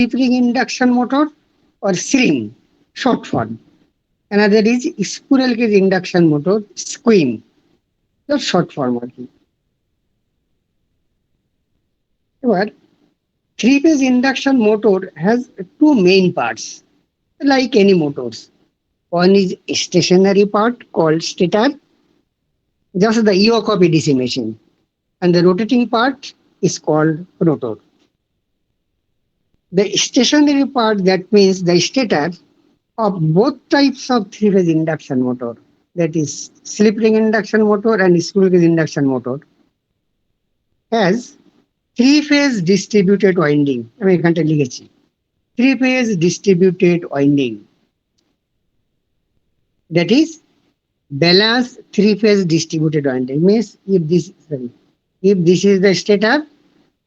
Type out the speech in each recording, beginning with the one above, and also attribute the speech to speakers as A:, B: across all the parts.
A: slip-ring induction motor or SRIM, short form. Another is squirrel cage induction motor, SQUIM, the short form আর কি। এবার three-phase induction motor has two main parts, like any motors. One is stationary part called stator, just the yoke of a DC machine, and the rotating part is called rotor. The stationary part, that means the stator of both types of three-phase induction motor, that is slip-ring induction motor and squirrel cage induction motor, has three-phase distributed winding. আমি এখানটা লিখেছি three-phase distributed winding, that is balanced three-phase distributed winding. Means if this is the stator,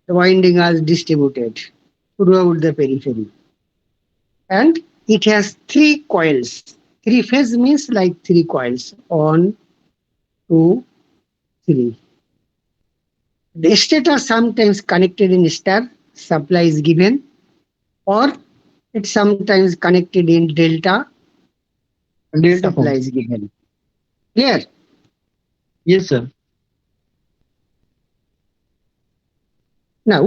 A: the winding are distributed throughout the periphery, and it has three coils. Three phase means like three coils, 1, 2, 3. The stator sometimes connected in star, supply is given, or it's sometimes connected in delta, supply is given. Clear?
B: Yes, sir.
A: Now,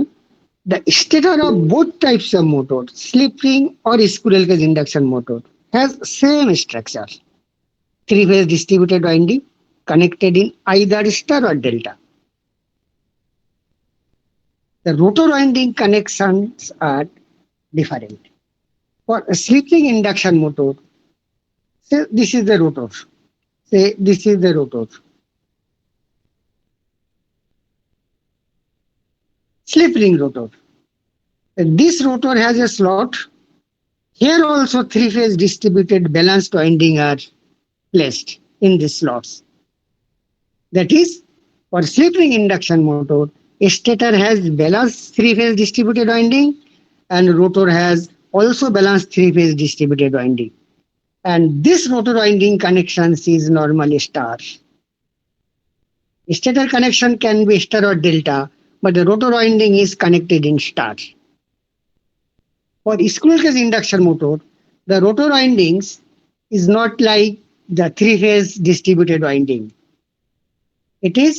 A: the stator of both types of motor, slip-ring or squirrel cage induction motor, has same structure. Three-phase distributed winding connected in either star or delta. The rotor winding connections are different. For a slip-ring induction motor, say this is the rotor. Say this is the rotor. Slip-ring rotor. This rotor has a slot. Here also three-phase distributed balanced winding are placed in these slots. That is, for slip-ring induction motor, a stator has balanced three-phase distributed winding and rotor has also balanced three-phase distributed winding. And this rotor winding connections is normally star. Stator connection can be star or delta, but the rotor winding is connected in star. For squirrel cage induction motor, the rotor windings is not like the three-phase distributed winding. It is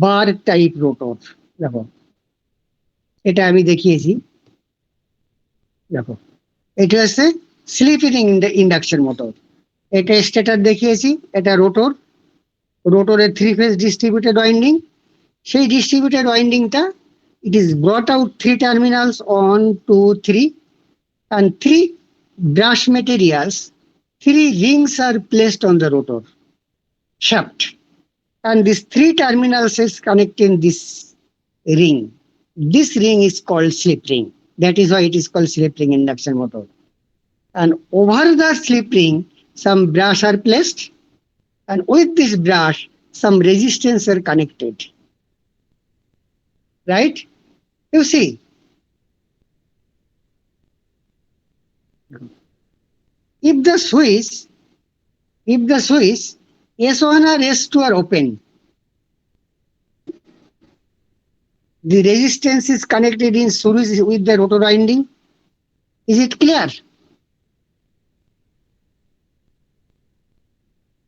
A: bar type rotor. দেখো এটা আমি দেখিয়েছি, দেখো এটা হচ্ছে slip-ring induction motor, এটা stator দেখিয়েছি, এটা রোটর, রোটরের থ্রি-ফেজ ডিস্ট্রিবিউটেড ওয়াইন্ডিং। সেই distributed ওয়াইন্ডিংটা it is brought out three terminals, 1, 2, 3, and three brush materials, three rings are placed on the rotor shaft, and these three terminals is connecting this ring. This ring is called slip ring. That is why it is called slip ring induction motor. And over the slip ring, some brush are placed, and with this brush, some resistance are connected. Right? You see, if the switch S1 or S2 are open, the resistance is connected in series with the rotor winding. Is it clear?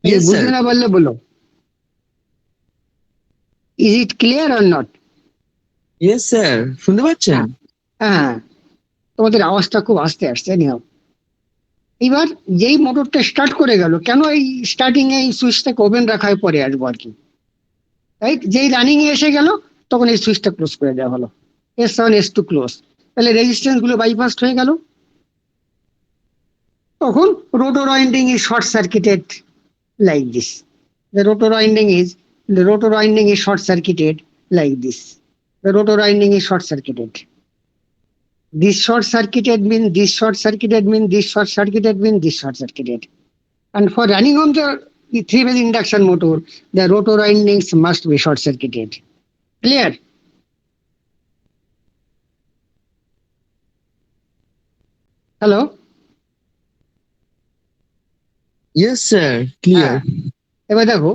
B: Yes, sir.
A: বুঝলে না বললে বলো। Is it clear or not?
B: Yes, sir. শুনতে পাচ্ছেন?
A: হ্যাঁ, তোমাদের আওয়াজটা খুব আস্তে আসছে। নিও এবার যেই মোটরটা স্টার্ট করে গেল, কেন এই স্টার্টিং এই সুইচটাকে ওপেন রাখায় পরে আসবো আর কি, রাইট? যেই রানিং এ এসে গেল তখন এই সুইচটা ক্লোজ করে দেওয়া হলো, S1 S2 ক্লোজ, তাহলে রেজিস্ট্যান্স গুলো বাইপাস হয়ে গেল। তখন rotor winding is short circuited like this. The rotor winding is short circuited like this. The rotor winding is short circuited. This short circuited means this short circuited means this short circuited means this short circuited. And for running on the three-phase induction motor, the rotor windings must be short circuited. Clear? Hello?
B: Yes, sir. Clear.
A: এবার দেখো,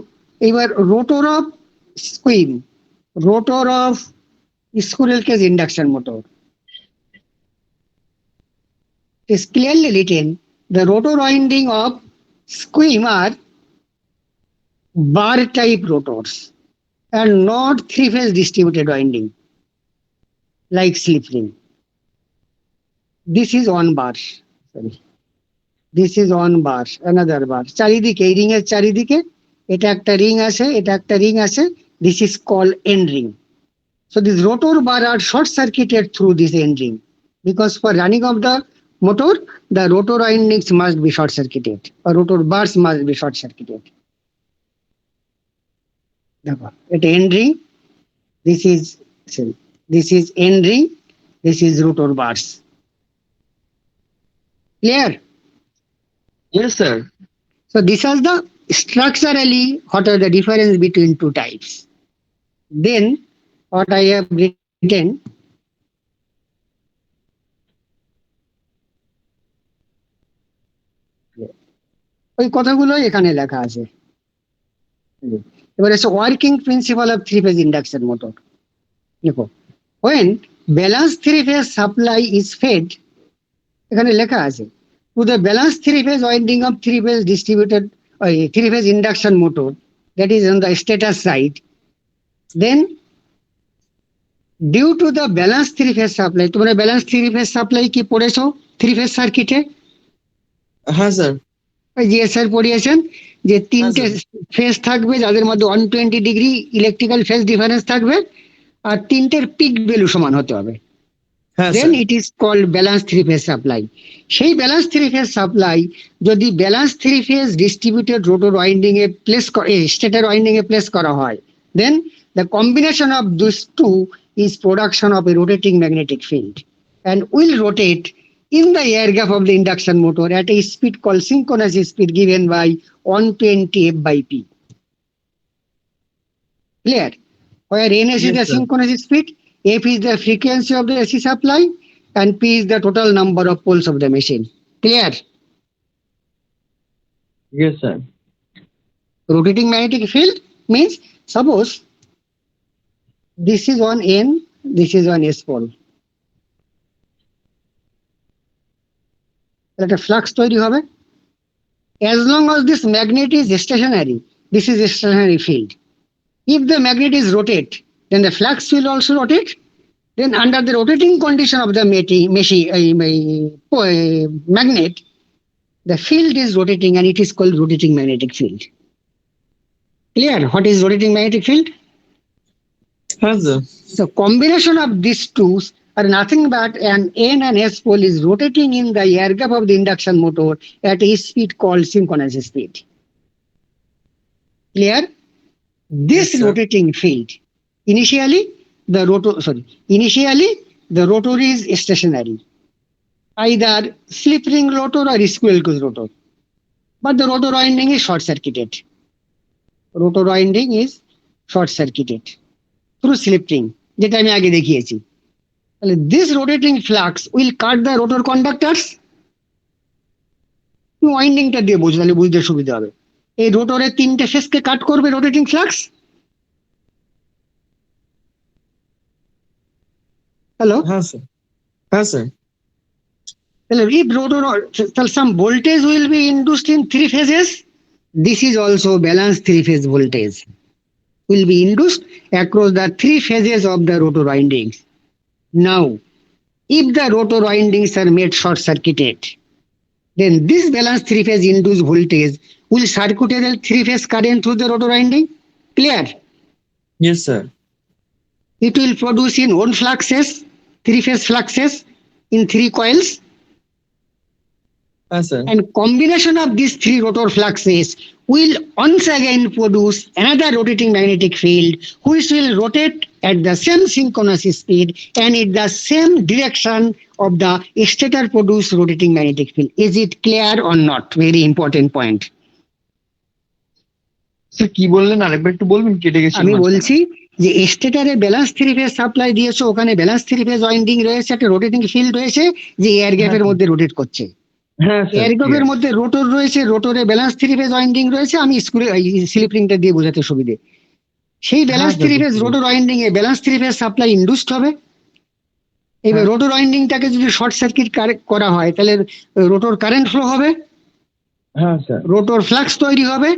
A: এবার rotor of স্কুইম, rotor of squirrel cage induction motor, It is clearly written the rotor winding of squim are bar type rotors and not three-phase distributed winding like slip ring. This is on bar. Sorry. This is on bar, another bar. চারিদিকে এই ring এর চারিদিকে এটা একটা ring আছে, এটা একটা ring আছে. This is called end ring. So these rotor bar are short circuited through this end ring because for running of the motor, the rotor windings must be short circuited or rotor bars must be short circuited. দেখো এটা end ring. This is end ring. This is rotor bars. Clear?
B: Yes, sir.
A: So this is the structurally what are the difference between two types. Then what I have written, ওই কথাগুলো এখানে লেখা আছে। এবার আছে working principal of three phase induction motor. দেখো when balanced three phase supply is fed, এখানে লেখা আছে to the balanced three phase winding of three phase distributed three phase induction motor that is on the stator side, then due to the balanced three phase supply, তোমরা balanced three phase supply কি পড়েছো three phase সার্কিটে?
B: হ্যাঁ sir.
A: GSR পড়িয়েছেন যে তিনটে phase থাকবে যাদের মধ্যে 120 ডিগ্রি ইলেকট্রিক্যাল ফেজ ডিফারেন্স থাকবে আর তিনটের পিক ভ্যালু সমান হতে হবে। Then it is called balanced three phase supply. সেই balanced three phase supply যদি balanced three phase distributed rotor winding a place stator winding a place করা হয়, then the combination of these two is production of a rotating magnetic field and will rotate in the air gap of the induction motor at a speed called synchronous speed given by 120 F by P. Clear? Where N is the synchronous speed, F is the frequency of the AC supply, and P is the total number of poles of the machine. Clear?
B: Yes, sir.
A: Rotating magnetic field means suppose this is on N, this is on S pole. একটা flux তৈরি হবে। As long as this magnet is stationary, this is a stationary field. If the magnet is rotate, then the flux will also rotate. Then under the rotating condition of the magnet, the field is rotating and it is called rotating magnetic field. Clear? What is rotating magnetic field?
B: হ্যাঁ sir.
A: So combination of these two are nothing but an N and S pole is rotating in the air gap of the induction motor at a speed called synchronous speed. Clear? This
B: Yes, sir.
A: rotating field, initially the rotor is stationary, either slip ring rotor or squirrel cage rotor, but the rotor winding is short circuited. Rotor winding is short circuited through slip ring, যেটা আমি আগে দেখিয়েছি। তাহলে this rotating flux will cut the rotor conductors. ওয়াইন্ডিংটা দিয়ে বুঝ, তাহলে বুঝতে সুবিধা হবে। এই রোটরের তিনটে ফেজকে কাট করবে রোটেটিং ফ্লাক্স। হ্যালো,
B: হ্যাঁ স্যার। হ্যাঁ স্যার।
A: তাহলে if rotor তাহলে some voltage will be induced in three phases, this is also balanced three phase voltage will be induced across the three phases of the rotor windings. Now if the rotor windings are made short circuited, then this balanced three phase induced voltage will circuit a three phase current through the rotor winding. Clear?
B: Yes, sir.
A: It will produce in one fluxes, three phase fluxes in three coils,
B: হ্যাঁ sir.
A: and combination of these three rotor fluxes will once again produce another rotating magnetic field which will rotate at the same synchronous speed and in the same direction of the stator produced rotating magnetic field. Is it clear or not? Very important point.
B: Sir কি বললেন আরেকবার একটু বলবেন, কেটে গেছে।
A: আমি বলছি যে স্টেটারে ব্যালেন্স থ্রি ফেজ সাপ্লাই দিয়েছো, ওখানে ব্যালেন্স থ্রি ফেজ ওয়াইন্ডিং রয়েছে, একটা রোটেটিং ফিল্ড রয়েছে যে এয়ার গ্যাপের মধ্যে রোটেট করছে।
B: হ্যাঁ স্যার।
A: এয়ার গ্যাপের মধ্যে রোটর রয়েছে, রোটরে ব্যালেন্স থ্রি ফেজ ওয়াইন্ডিং রয়েছে। আমি স্কুলে স্লিপ রিংটা দিয়ে বোঝাতে সুবিধে। সেই balance three phase rotor winding এ balance three phase supply induced হবে এবার রোটর ওয়াইন্ডিংটাকে যদি শর্ট সার্কিট করা হয় তাহলে রোটর কারেন্ট ফ্লো হবে,
B: হ্যাঁ স্যার।
A: রোটর ফ্লাক্স তৈরি হবে,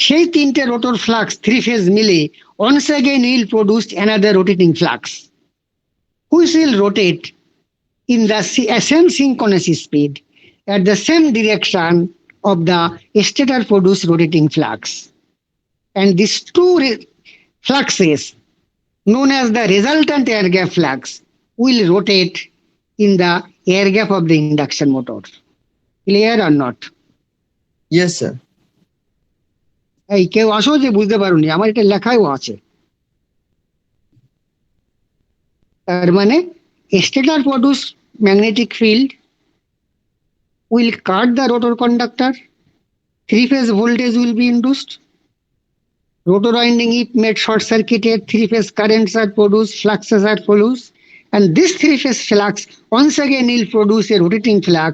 A: সেই তিনটে রোটর ফ্লাক্স থ্রি ফেজ মিলে once again will produce another rotating flux which will rotate in the same synchronous speed at the same direction of the stator produced rotating flux, and these two fluxes known as the resultant air gap flux will rotate in the air gap of the induction motor. Clear or not?
B: Yes sir.
A: এই কেউ আসো যে বুঝতে পারোনি, আমার এটা লেখাও আছে। তার মানে stator produced magnetic field will cut the rotor conductor, three phase voltage will be induced, rotor winding if made short circuited, three phase currents are produced, fluxes are produced, and this three phase flux once again will produce a rotating flux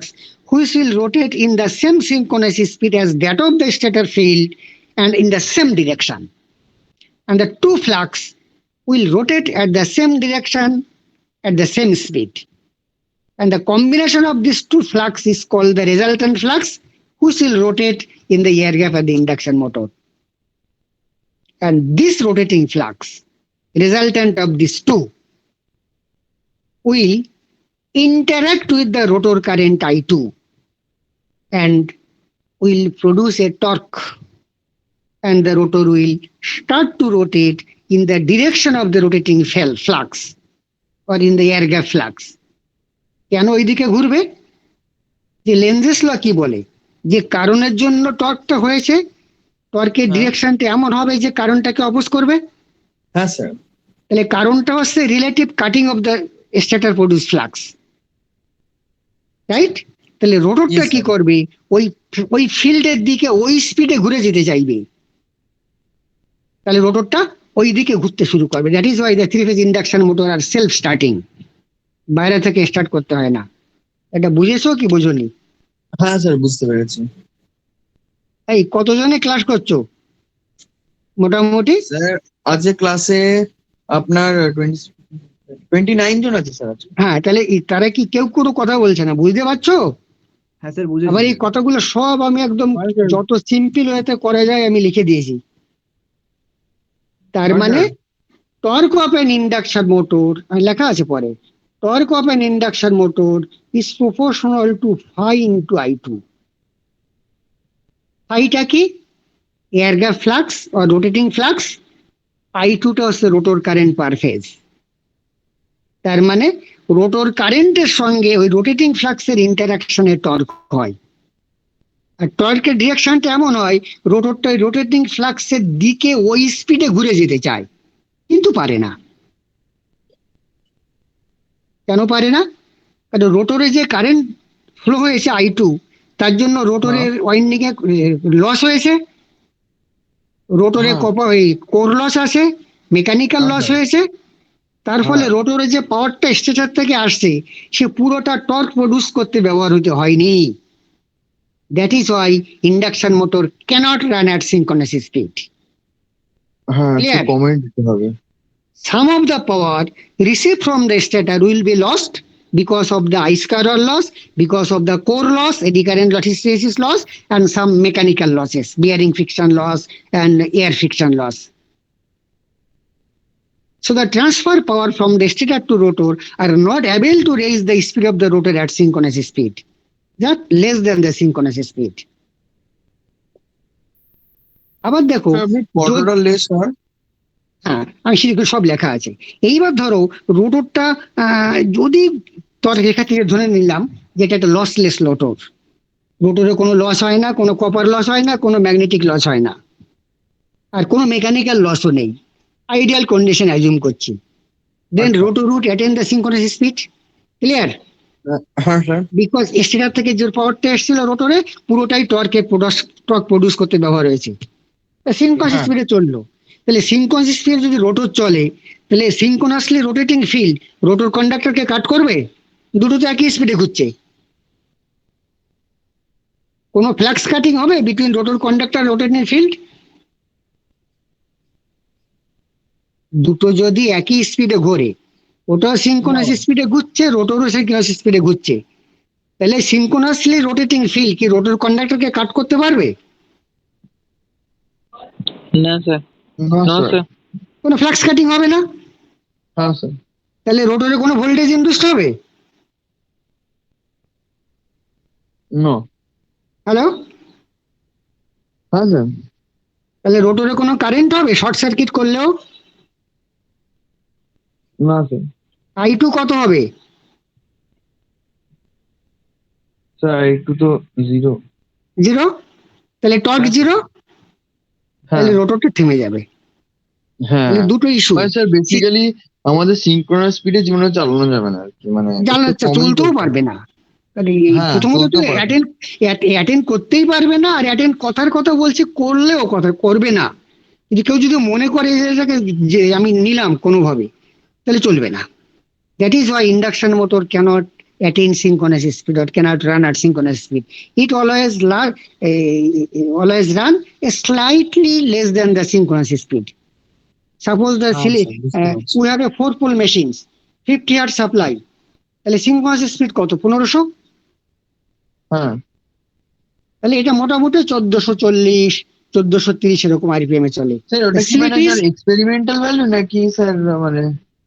A: which will rotate in the same synchronous speed as that of the stator field and in the same direction, and the two flux will rotate at the same direction at the same speed, and the combination of these two flux is called the resultant flux which will rotate in the air gap of the induction motor. And this rotating flux resultant of these two will interact with the rotor current I2 and will produce a torque, and the rotor will start to rotate in the direction of the rotating flux or in the air gap flux. কেন ওইদিকে ঘুরবে? যে লেনজেস ল কি বলে, যে কারণের জন্য টর্কটা হয়েছে, টর্কের ডিরেকশনটা এমন হবে যে কারণটাকে অপোজ করবে।
B: হ্যাঁ স্যার।
A: তাহলে কারণটা হচ্ছে relative cutting of the stator produce flux, right? তাহলে রোটরটা কি করবে? ওই ফিল্ডের দিকে ওই স্পিডে ঘুরে যেতে চাইবে, তাহলে রোটরটা ওই দিকে ঘুরতে শুরু করবে। That is why the three phase induction motor R self starting, বাইরে থেকে স্টার্ট করতে হয় না। এটা বুঝেছো কি বোঝোনি?
B: হ্যাঁ স্যার, বুঝতে পেরেছি।
A: এই কতজনে ক্লাস করছো মোটামুটি?
B: স্যার আজকে ক্লাসে আপনার 29 জন আছে স্যার।
A: হ্যাঁ, তাহলে তারা কি কেউ কোনো কথা বলছে না, বুঝতে পারছো?
C: হ্যাঁ স্যার, বুঝেছি।
A: আবার এই কথাগুলো সব আমি একদম যত সিম্পল ওয়েতে করা যায় আমি লিখে দিয়েছি। তার মানে torque of an induction motor, লেখা আছে পরে, torque of an induction motor is proportional to phi into I2। ফাইটা কি? Air gap flux or rotating flux, I2টা হচ্ছে রোটর কারেন্ট পার ফেজ। তার মানে রোটর কারেন্টের সঙ্গে ওই রোটেটিং ফ্লাক্সের ইন্টারাকশনে টর্ক হয়, আর টর্কের ডিরেকশনটা এমন হয় রোটরটা রোটেটিং ফ্লাক্সের দিকে ওই স্পিডে ঘুরে যেতে চায় কিন্তু পারে না। কেন পারে না? কারণ রোটরে যে কারেন্ট ফ্লো হয়েছে I2, তার জন্য রোটরের ওয়াইন্ডিং এ লস হয়েছে, রোটরে কোর লস আছে, মেকানিক্যাল লস হয়েছে। তার ফলে রোটরে যে পাওয়ারটা স্টেটর থেকে আসছে সে পুরোটা টর্ক প্রডিউস করতে ব্যবহার হতে হয়নি। That is why induction motor cannot run at synchronous speed.
B: হ্যাঁ, কমেন্ট দিতে হবে।
A: Some of the power received from the stator will be lost because of the I-square loss, because of the core loss, eddy current hysteresis loss, and some mechanical losses, bearing friction loss and air friction loss. So the transfer power from the stator to rotor are not able to raise the speed of the rotor at synchronous speed, that less than the synchronous speed. আবার দেখো
B: কতটা less হয়?
A: হ্যাঁ, আমি সেগুলো সব লেখা আছে। এইবার ধরো রোটরটা যদি রেখা থেকে ধরে নিলাম যেটা একটা লসলেস রোটর, রোটরে কোনো লস হয় না, কোনো কপার লস হয় না, কোনো ম্যাগনেটিক লস হয় না, আর কোনো মেকানিক্যাল লসও নেই, আইডিয়াল কন্ডিশন অ্যাজিউম করছি। Then rotor would attend the synchronous speed. Clear?
B: হ্যাঁ স্যার।
A: বিকজ স্টেটর থেকে যে পাওয়ারটা এসেছিল রোটরে পুরোটাই টর্ক প্রডিউস করতে ব্যবহার হয়েছে, সিনক্রোনাস স্পিডে চললো। তাহলে সিনক্রোনাস স্পিডে যদি রোটর চলে তাহলে সিনক্রোনাসলি রোটেটিং ফিল্ড রোটর কন্ডাক্টরকে কাট করবে, দুটো তো একই স্পিডে ঘুরছে, কোনো ফ্লাক্স কাটিং হবে between rotor conductor rotating field? দুটো যদি একই স্পিডে ঘোরে ওটাও সিনক্রোনাস স্পিডে ঘুরছে, রোটরও সিনক্রোনাস স্পিডে ঘুরছে। তাহলে সিনক্রোনাসলি রোটেটিং ফিল্ড কি রোটর কন্ডাক্টরকে কাট করতে পারবে?
C: না স্যার,
B: না
C: নো
B: স্যার।
C: স্যার।
A: কোনো ফ্লাক্স কাটিং হবে না।
B: হ্যাঁ স্যার।
A: তাহলে রোটরে কোনো ভোল্টেজ ইন্ডিউসড হবে?
B: নো।
A: হ্যালো,
B: হ্যাঁ স্যার।
A: তাহলে রোটরে কোনো কারেন্ট হবে শর্ট সার্কিট করলেও?
B: না স্যার।
A: I2 কত হবে?
B: স্যার একটু তো 0।
A: জিরো। তাহলে টর্ক
B: হ্যাঁ।
A: জিরো,
B: হ্যাঁ
A: তাহলে রোটরটা থেমে যাবে।
B: হ্যাঁ।
A: তাহলে দুটো ইস্যু।
B: মানে স্যার বেসিক্যালি আমাদের সিনক্রোনাস স্পিডে জীবনে চালানো যাবে না আর কি, মানে
A: জানলা
B: একটু কমই
A: চলতেও
B: চলতে
A: পারবে না।
B: হ্যাঁ,
A: প্রথমত তো
B: চলতেও পারবে না।
A: অ্যাটেন্ড করতেই পারবে না, আর অ্যাটেন্ড কথার কথা বলছে, করলেও কথা করবে না। কেউ যদি মনে করে যে আমি নিলাম কোনোভাবে, তাহলে চলবে না। That is why induction motor cannot attain synchronous speed or cannot run at synchronous speed. It always run slightly less than the synchronous speed. Suppose
B: আচ্ছা, বুঝতে পারছি।
A: we have a 4-pole machines, 50 hertz supply. তাহলে synchronous speed কত? 1500।
B: হ্যাঁ
A: তাহলে এটা মোটামুটি 1440, 1430 এরকম আরপিএম এ চলে।
B: স্যার, ওটা কি মানে স্যার এক্সপেরিমেন্টাল ভ্যালু নাকি স্যার মানে?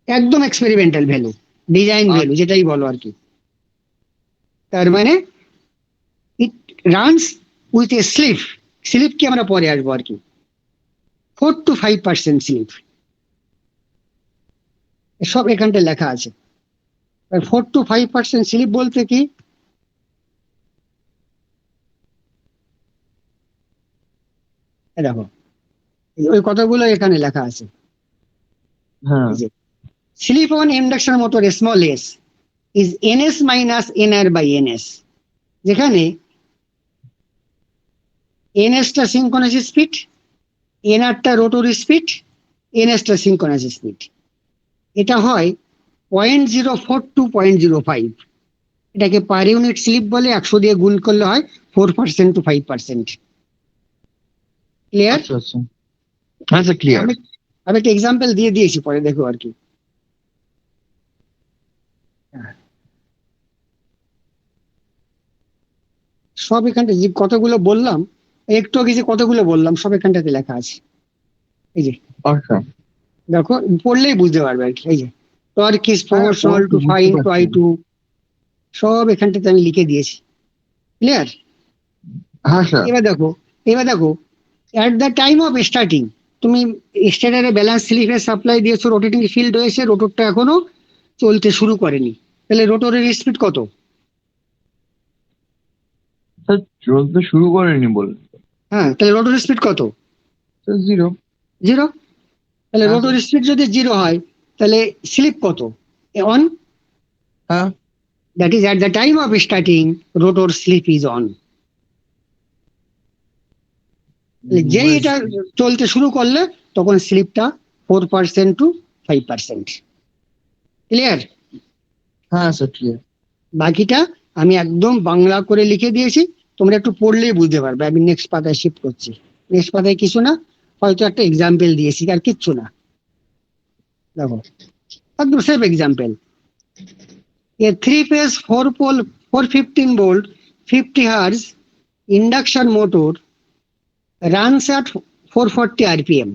A: একদম এক্সপেরিমেন্টাল ভ্যালু, ডিজাইন ভ্যালু যেটাই বলো আর কি। তার মানে it runs with a slip. Slip কি আমরা পরে আসবো আর কি। 4 to 5% স্লিপ, সব এখানটা লেখা আছে। 4 to 5% স্লিপ বলতে কি, দেখো ওই কথাগুলো এখানে লেখা আছে।
B: হ্যাঁ
A: slip on induction motor small S is ns minus nr by ns, যেখানে ns টা সিনক্রোনাস স্পিড, nr টা রোটর স্পিড, ns টা সিনক্রোনাস স্পিড। এটা হয় 0.04 to 0.05। এটাকে পার ইউনিট স্লিপ বলে, 100 দিয়ে গুণ করলে হয় 4% to 5%। ক্লিয়ার?
B: আচ্ছা আচ্ছা। হ্যাঁ স্যার ক্লিয়ার।
A: আমি একটা এক্সাম্পল দিয়ে দিয়েছি, পরে দেখো আর কি। সব এখানটা যে কতগুলো বললাম, একটু আগে যে কতগুলো বললাম সব এখানটাতে লেখা আছে। এই যে
B: আচ্ছা।
A: দেখো, পড়লেই বুঝতে পারবে আর কি। এই যে টর্ক ইজ প্রপোর্শনাল টু
B: বুঝতে
A: ফাই ইনটু
B: পারছি।
A: I2, সব এখানটাতে আমি লিখে দিয়েছি। ক্লিয়ার?
B: হ্যাঁ স্যার।
A: এবার দেখো at the time of starting, তুমি স্টার্টারে ব্যালেন্স স্লিপের সাপ্লাই দিয়েছো, রোটেটিং ফিল্ড হয়েছে, রোটরটা এখনো চলতে শুরু করেনি, তাহলে রোটরের স্পিড কত?
B: স্যার চলতে শুরু করেনি বলে?
A: হ্যাঁ, তাহলে রোটর স্পিড কত?
B: স্যার 0।
A: জিরো। তাহলে
B: হ্যাঁ,
A: রোটর স্পিড যদি জিরো হয়, তাহলে স্লিপ কত? অন।
B: হ্যাঁ
A: that is at the time of starting rotor slip is one. যেই এটা চলতে শুরু করলে তখন স্লিপটা 4% to 5%। ক্লিয়ার?
B: হ্যাঁ স্যার ক্লিয়ার।
A: বাকিটা আমি একদম বাংলা করে লিখে দিয়েছি, তোমরা একটু পড়লেই বুঝতে পারবে। আমি নেক্সট পাতায় শিফট করছি। নেক্সট পাতায় কিছু না, হয়তো একটা এক্সাম্পল দিয়েছি, আর কিচ্ছু না। দেখো একদম safe example. A 3-phase 4-pole 415 volt 50 hertz induction motor runs at 440 rpm.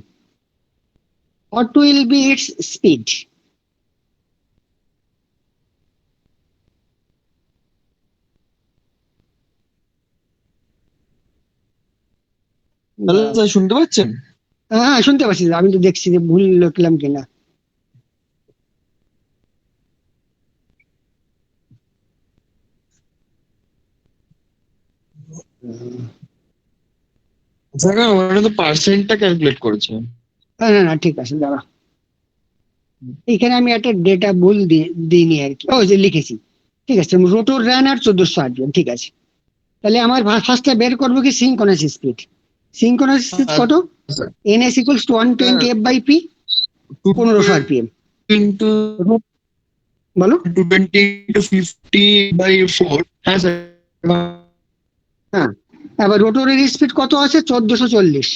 A: What will be its speed?
B: তাহলে স্যার শুনতে পাচ্ছেন?
A: হ্যাঁ শুনতে পাচ্ছি, আমি তো দেখছি যে ভুল লিখলাম কিনা।
B: স্যার আমরা তো পার্সেন্টটা ক্যালকুলেট করেছি।
A: না না ঠিক আছে, দাঁড়া, এখানে আমি একটা ডেটা ভুল দিইনি আর কি। ও যে লিখেছি, ঠিক আছে, রোটর রান আর 1400 rpm, ঠিক আছে। তাহলে আমার ফার্স্টে বের করবো কি সিনক্রোনাস স্পিড। সিনক্রোনাস স্পিড কত? ns equals to 120 f by p, 1500 rpm।
B: Into
A: বলো।
B: 220 into 50 by 4। হ্যাঁ স্যার।
A: হ্যাঁ, এবার রোটরের স্পিড কত আছে? 1440।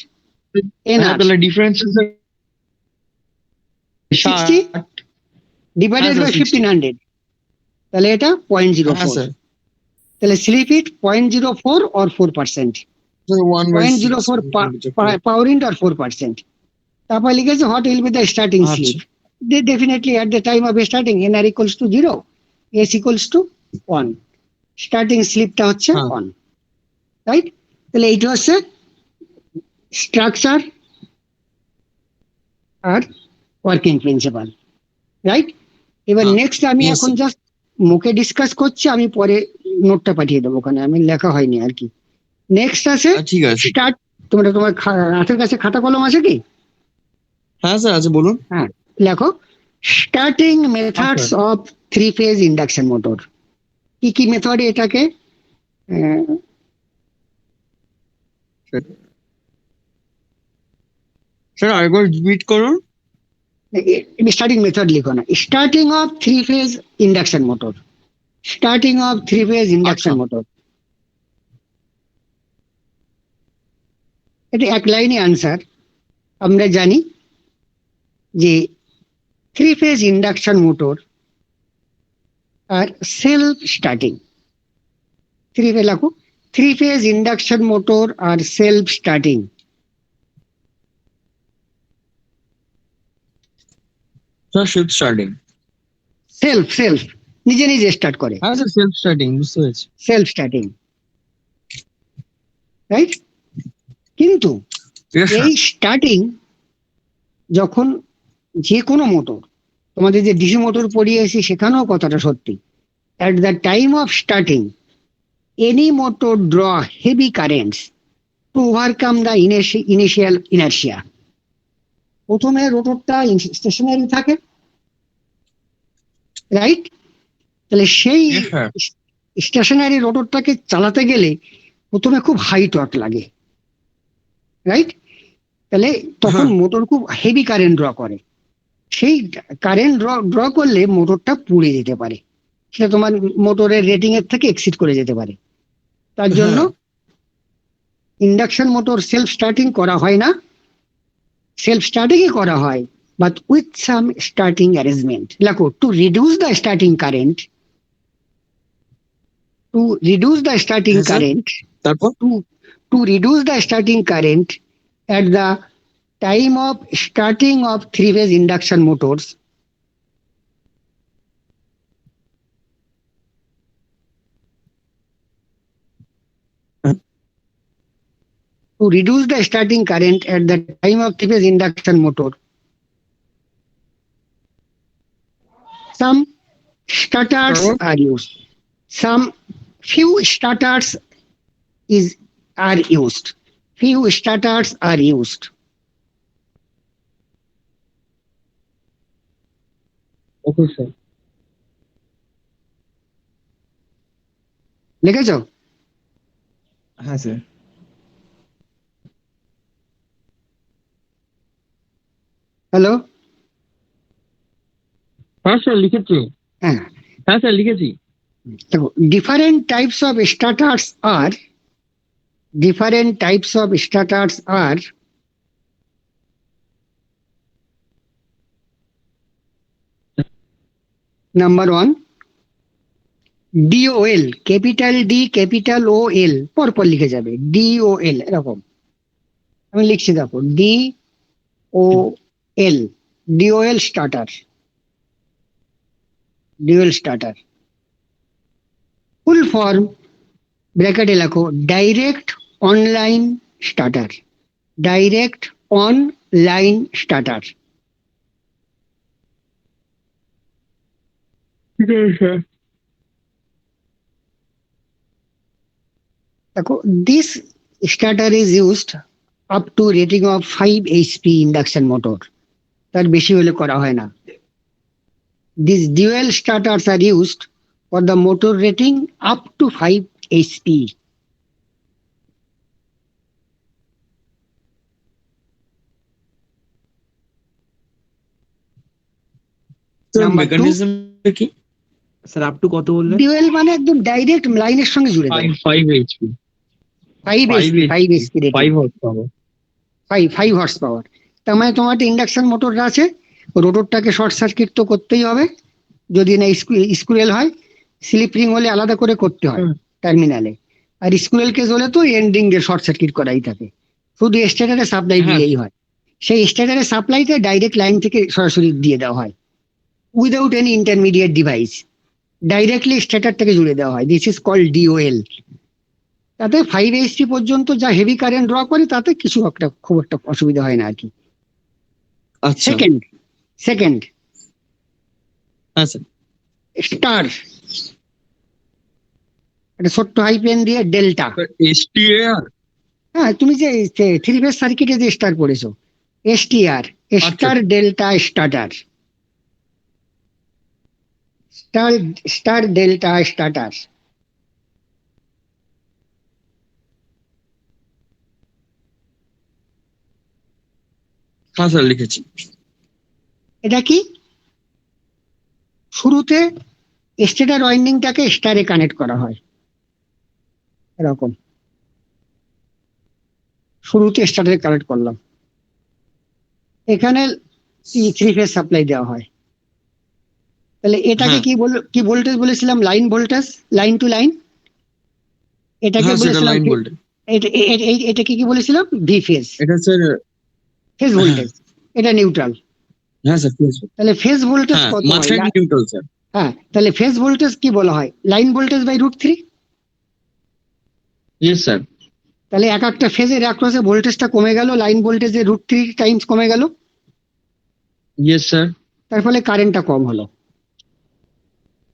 B: হ্যাঁ তাহলে ডিফারেন্স
A: 60। ডিভাইডেড
B: হ্যাঁ,
A: বাই
B: স্যার, 60
A: 1500, তাহলে এটা
B: হ্যাঁ
A: 0.04,
B: স্যার
A: তাহলে slip it 0.04 or 4%,
B: 1/6
A: 0.04 power into or 4%. তারপর লিখেছে what will be the starting
B: আচ্ছা
A: slip, they definitely at the time of starting nr equals to 0, s equals to 1, starting স্লিপটা হচ্ছে
B: হ্যাঁ
A: 1, রাইট? তাহলে এইটা হচ্ছে structure are working principal, right? এবার
B: হ্যাঁ
A: নেক্সট আমি
B: ইয়েস
A: এখন
B: স্যার।
A: জাস্ট মুখে ডিসকাস করছি, আমি পরে নোটটা পাঠিয়ে দেবো, ওখানে আমি লেখা হয়নি আর কি। নেক্সট আছে
B: ঠিক আছে।
A: স্টার্ট, তোমার হাতের কাছে খাতা কলম আছে কি?
B: হ্যাঁ স্যার আছে, বলুন।
A: হ্যাঁ, লেখো স্টার্টিং
B: হ্যাঁ
A: methods
B: sir.
A: Of three phase induction motor. কি কি মেথডে এটাকে
B: স্যার আরেকবার রিপিট করুন।
A: স্টার্টিং মেথড লিখো না, starting of three phase induction motor, starting of three phase
B: আচ্ছা
A: ইন্ডাকশন মোটর, এটা এক লাইনে আনসার। আমরা জানি যে থ্রি ফেজ ইন্ডাকশন মোটর আর সেলফ স্টার্টিং, থ্রি ফেজ লেখো, থ্রি ফেজ ইন্ডাকশন মোটর আর self starting.
B: Sir self starting.
A: Self self নিজে নিজে স্টার্ট করে,
B: হ্যাঁ স্যার সেলফ স্টার্টিং, বুঝতে পেরেছি।
A: Self starting, right? কিন্তু
B: ঠিক আছে
A: এই স্টার্টিং যখন যে কোনো মোটর, তোমাদের যে ডিসি মোটর পড়িয়েছি সেখানেও কথাটা সত্যি, at the time of starting any motor draw heavy currents to overcome the initial inertia. প্রথমে রোটরটা স্টেশনারি থাকে, রাইট? তাহলে সেই
B: Yes, sir.
A: স্টেশনারি রোটরটাকে চালাতে গেলে প্রথমে খুব হাই টর্ক লাগে, রাইট? তাহলে তখন
B: হ্যাঁ।
A: মোটর খুব হেভি কারেন্ট ড্র করে, সেই কারেন্ট ড্র করলে মোটরটা পুড়ে যেতে পারে, সেটা তোমার মোটরের রেটিং এর থেকে এক্সিড করে যেতে পারে। তার জন্য
B: হ্যাঁ।
A: ইন্ডাকশন মোটর সেলফ স্টার্টিং করা হয় না, সেলফ স্টার্টিংই করা হয় but with some starting arrangement. লেখো to reduce the starting current, to reduce the starting
B: হ্যাঁ, স্যার।
A: কারেন্ট,
B: তারপর
A: to reduce the starting current at the time of starting of three phase induction motors, to reduce the starting current at the time of three phase induction motor, some starters are used, some few starters are used, few starters are used.
B: Okay sir.
A: লিখেছো?
B: হ্যাঁ sir.
A: Hello?
B: হ্যাঁ sir লিখেছি।
A: হ্যাঁ,
B: হ্যাঁ sir লিখেছি।
A: দেখো different types of starters are, different types of starters are number one DOL, capital D capital O L পরপর লিখে যাবে, DOL এরকম আমি লিখছি, দেখো DOL, DOL starter, DOL starter full form ব্র্যাকেটে লেখো direct online starter, direct online starter.
B: ঠিক আছে স্যার।
A: দেখো this starter is used up to rating of 5 HP induction motor, তার বেশি হলে করা হয় না। These dual starters are used for the motor rating up to 5 HP.
B: Sir
A: Number two,
B: mechanism কি? স্যার আপ টু কত বললেন?
A: dual মানে একদম ডাইরেক্ট লাইনের সঙ্গে জুড়ে দেয়।
B: 5 HP.
A: 5 HP, 5 HP rating,
B: 5 horse power.
A: 5 horse power. তার মানে তোমার একটা ইন্ডাকশন মোটর আছে, রোটরটাকে শর্ট সার্কিট তো করতেই হবে, যদি না স্কুরেল হয়, স্লিপ রিং হলে আলাদা করে করতে হয় টার্মিনালে, আর স্কুরেল কেস হলে তো এন্ডিং এর শর্ট সার্কিট করাই থাকে, শুধু স্টেটারে সাপ্লাই
B: হ্যাঁ
A: দিলেই হয়। সেই স্টেটারে সাপ্লাইটা ডাইরেক্ট লাইন থেকে সরাসরি দিয়ে দেওয়া হয় without any intermediate device, directly stator থেকে জুড়ে দেওয়া হয়। This is called DOL. তাতে 5 HP পর্যন্ত যা হেভি কারেন্ট ড্র করে তাতে কিছু একটা খুব একটা অসুবিধা হয় না আর কি।
B: আচ্ছা।
A: সেকেন্ড সেকেন্ড
B: হ্যাঁ স্যার।
A: স্টার, একটা ছোট্ট হাইপেন দিয়ে ডেল্টা।
B: এসটিএআর।
A: হ্যাঁ, তুমি যে 3 ফেজ সার্কিটে যে স্টার পড়েছো, STR, star delta starter, star star delta starter.
B: হ্যাঁ স্যার লিখেছি।
A: এটা কি? শুরুতে স্টেটার ওয়াইন্ডিংটাকে স্টারে কানেক্ট করা হয় এরকম, শুরুতে স্টারে কানেক্ট করলাম, এখানে 3 ফেজ সাপ্লাই দেওয়া হয়। তাহলে এটাকে কি ভোল্টেজ বলেছিলাম? Line voltage, line to line. এটাকে বলেছিলাম এটাকে কি বলেছিলাম? ভি ফেজ,
B: এটা স্যার।
A: Phase voltage. এটা নিউট্রাল।
B: হ্যাঁ স্যার।
A: তাহলে ফেজ ভোল্টেজ
B: হ্যাঁ
A: কত হয়?
B: মাঝখানে নিউট্রাল স্যার।
A: হ্যাঁ, তাহলে ফেজ ভোল্টেজ কি বলা হয়? Line voltage by √3।
B: Yes sir.
A: তাহলে এক একটা ফেজের অ্যাক্রসে ভোল্টেজটা কমে গেল, লাইন ভোল্টেজের √3 টাইমস কমে গেল,
B: ইয়েস স্যার।
A: তার ফলে কারেন্টটা কম হলো।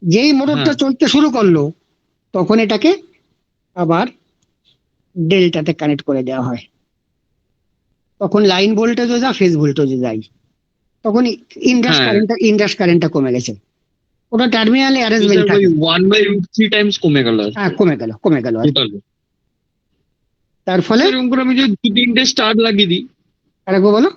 A: যেই মোটরটা চলতে শুরু করলো তখন এটাকে আবার ডেল্টাতে কানেক্ট করে দেওয়া হয়, তখন লাইন ভোল্টেজও যা ফেজ ভোল্টেজও যাই, তখন ইনডাস কারেন্টটা কমে গেছে। ওটা টার্মিনালে অ্যারেঞ্জমেন্ট থাকে।
B: 1/√3 টাইমস কমে গেল।
A: হ্যাঁ, কমে গেল আর কি। তার ফলে
B: এরকম করে আমি যদি 2-3টে স্টার লাগিয়ে দিই,
A: আরেকবার বলো।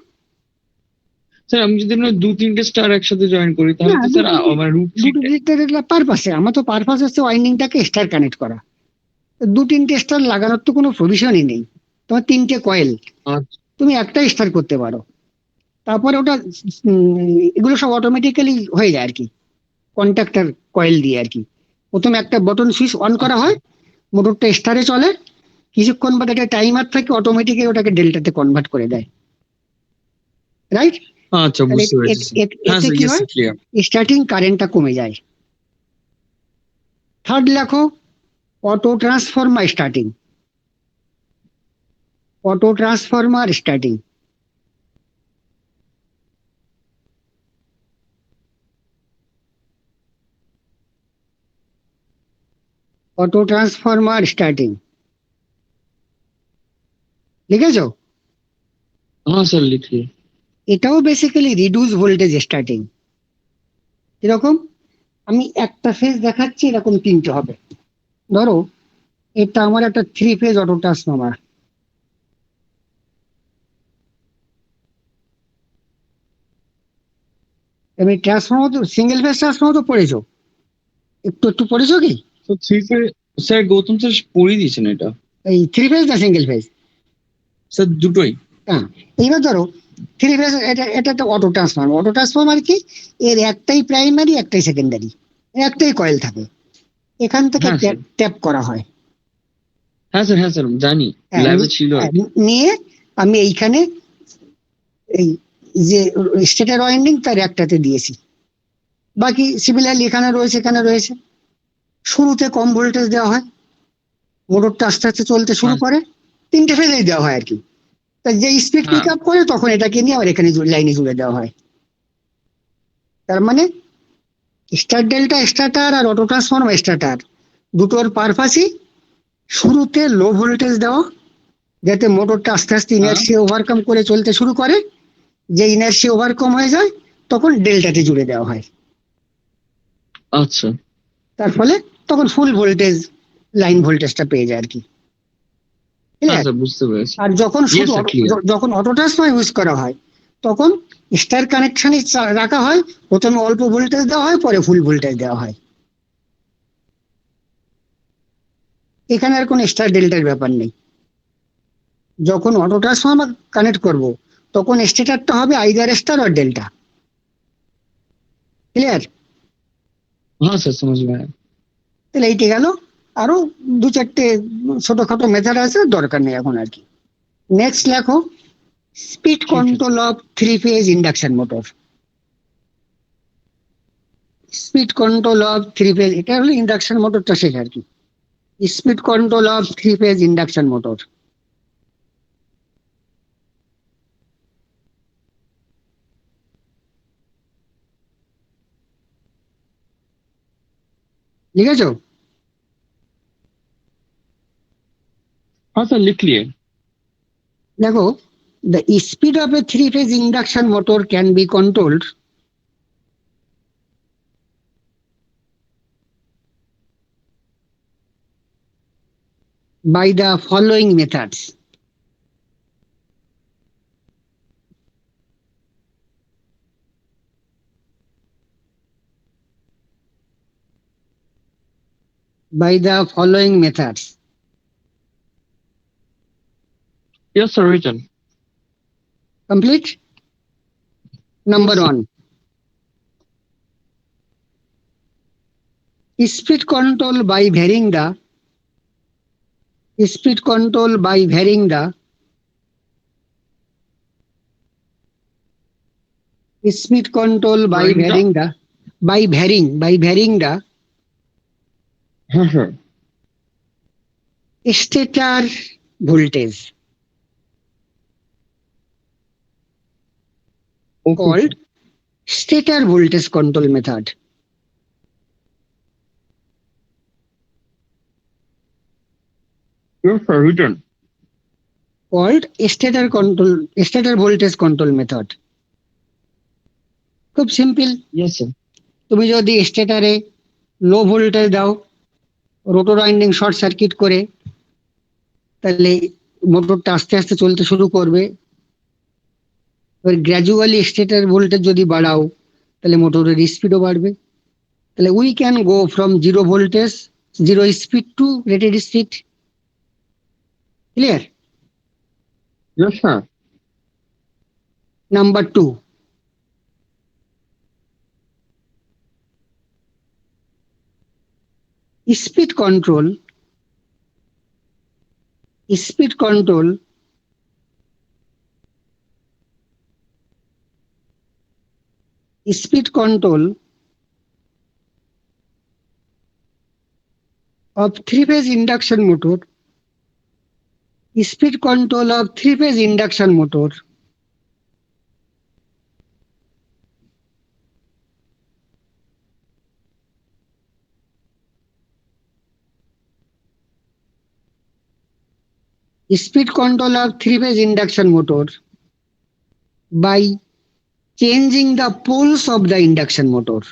B: স্যার আমি যদি না 2-3টে স্টার একসাথে জয়েন করি তাহলে তো স্যার আমার
A: দুটো পারপাসে, আমার তো পারপাস হচ্ছে ওয়াইন্ডিংটাকে স্টার কানেক্ট করা। 2-3টে স্টার লাগানোর তো কোনো প্রভিশনই নেই। তোমার 3টে কয়েল, তুমি একটা স্টার করতে পারো। তারপরে ওটা এগুলো সব অটোমেটিক্যালি হয়ে যায় আর কি, কন্ট্যাক্টর কয়েল দিয়ে আর কি। প্রথমে একটা বটন সুইচ অন করা হয়, মোটরটা স্টারে চলে, কিছুক্ষণ বাদে একটা টাইমার থাকে, অটোমেটিক্যালি ওটাকে ডেল্টাতে কনভার্ট করে দেয়। রাইট?
B: আচ্ছা বুঝতে পেরেছি।
A: এতে কি হয়? স্টার্টিং কারেন্টটা কমে যায়। থার্ড লেখো, auto transformer starting. Auto transformer starting. Auto transformer starting লিখেছো?
B: হ্যাঁ স্যার লিখি।
A: এটাও বেসিক্যালি রিডিউস ভোল্টেজ স্টার্টিং। এরকম আমি একটা ফেজ দেখাচ্ছি, এরকম 3টে হবে। ধরো এটা আমার একটা 3 ফেজ অটো ট্রান্সফরমার। আমি ট্রান্সফরমার তো সিঙ্গেল ফেজ ট্রান্সফরমার তো পড়েছো, একটু পড়েছো কি?
B: তো 3 ফেজ স্যার গৌতম স্যার পড়িয়ে দিয়েছেন এটা।
A: এই 3 ফেজ না সিঙ্গেল ফেজ?
B: স্যার দুটোই।
A: হ্যাঁ, এইবার ধরো 3 ফেজ, এটা একটা অটো ট্রান্সফরমার। অটো ট্রান্সফরমার কি? এর একটাই প্রাইমারি, একটাই সেকেন্ডারি, একটাই কয়েল থাকে, এখান থেকে ট্যাপ করা হয়।
B: হ্যাঁ স্যার জানি, ল্যাবে ছিল।
A: নিয়ে আমি এইখানে এই যে স্টেটার ওয়াইন্ডিং তার একটাতে দিয়েছি, বাকি সিমিলারলি এখানে রয়েছে, এখানে রয়েছে। শুরুতে কম ভোল্টেজ দেওয়া হয়, মোটরটা আস্তে আস্তে চলতে শুরু করে, 3টে ফেজেই দেওয়া হয় আর কি। তা যে স্পিড পিক আপ করে তখন এটাকে নিয়ে আবার এখানে লাইনে জুড়ে দেওয়া হয়। তার মানে স্টার ডেল্টা স্টার্টার আর অটো ট্রান্সফরমার স্টার্টার দুটোর পারপাসই শুরুতে লো ভোল্টেজ দেওয়া, যাতে মোটরটা আস্তে আস্তে ইনার্সিয়া ওভারকাম করে চলতে শুরু করে। যে ইনার্সিয়া ওভারকাম হয়ে যায় তখন ডেল্টাতে জুড়ে দেওয়া হয়।
B: আচ্ছা।
A: তার ফলে তখন ফুল ভোল্টেজ লাইন ভোল্টেজটা পেয়ে যায় আর কি।
B: বুঝতে পেরেছি।
A: আর যখন অটো ট্রান্সফরমার ইউজ করা হয় তখন স্টার কানেকশনে রাখা হয়, প্রথমে অল্প ভোল্টেজ দেওয়া হয়, পরে ফুল ভোল্টেজ দেওয়া হয়। এখানে আর কোনো স্টার ডেল্টার ব্যাপার নেই। যখন অটো ট্রান্সফরমার কানেক্ট করব তখন স্টেটারটা হবে either star or delta. Clear?
B: हाँ सर समझ में आया।
A: তাহলে এইটা গেল। আরো দু চারটে ছোটখাটো মেথড আছে, দরকার নেই এখন আর কি। নেক্সট লেখো, স্পিড
B: ঠিক আছে।
A: Control of 3 phase induction motor. Speed control of 3 phase, এটা হলো ইন্ডাকশন মোটরটা শেখা আর কি। Speed control of 3 phase induction motor. লিখেছো?
B: हाँ सर लिख लिए।
A: দেখো, the speed of a 3 phase induction motor can be controlled by the following methods. By the following methods.
B: Yes sir written.
A: Complete? Number
B: Yes, sir.
A: 1, speed control by varying the speed control by varying the speed control by
B: Varying the-
A: varying the
B: हाँ sir.
A: stator voltage
B: Okay,
A: called stator voltage control method.
B: Yes sir written.
A: Called stator voltage control method. খুব simple.
B: Yes sir.
A: তুমি যদি স্টেটারে low voltage দাও, rotor winding short circuit করে, তাহলে মোটরটা আস্তে আস্তে চলতে শুরু করবে। এবার গ্র্যাজুয়ালি স্টেটার ভোল্টেজ যদি বাড়াও, তাহলে মোটরের স্পিডও বাড়বে। তাহলে we can go from zero speed to rated speed. Clear?
B: Yes sir.
A: Number 2, speed control speed control speed control of 3 phase induction motor. Speed control of 3 phase induction motor speed control of 3 phase induction motor by changing the poles of the induction motor.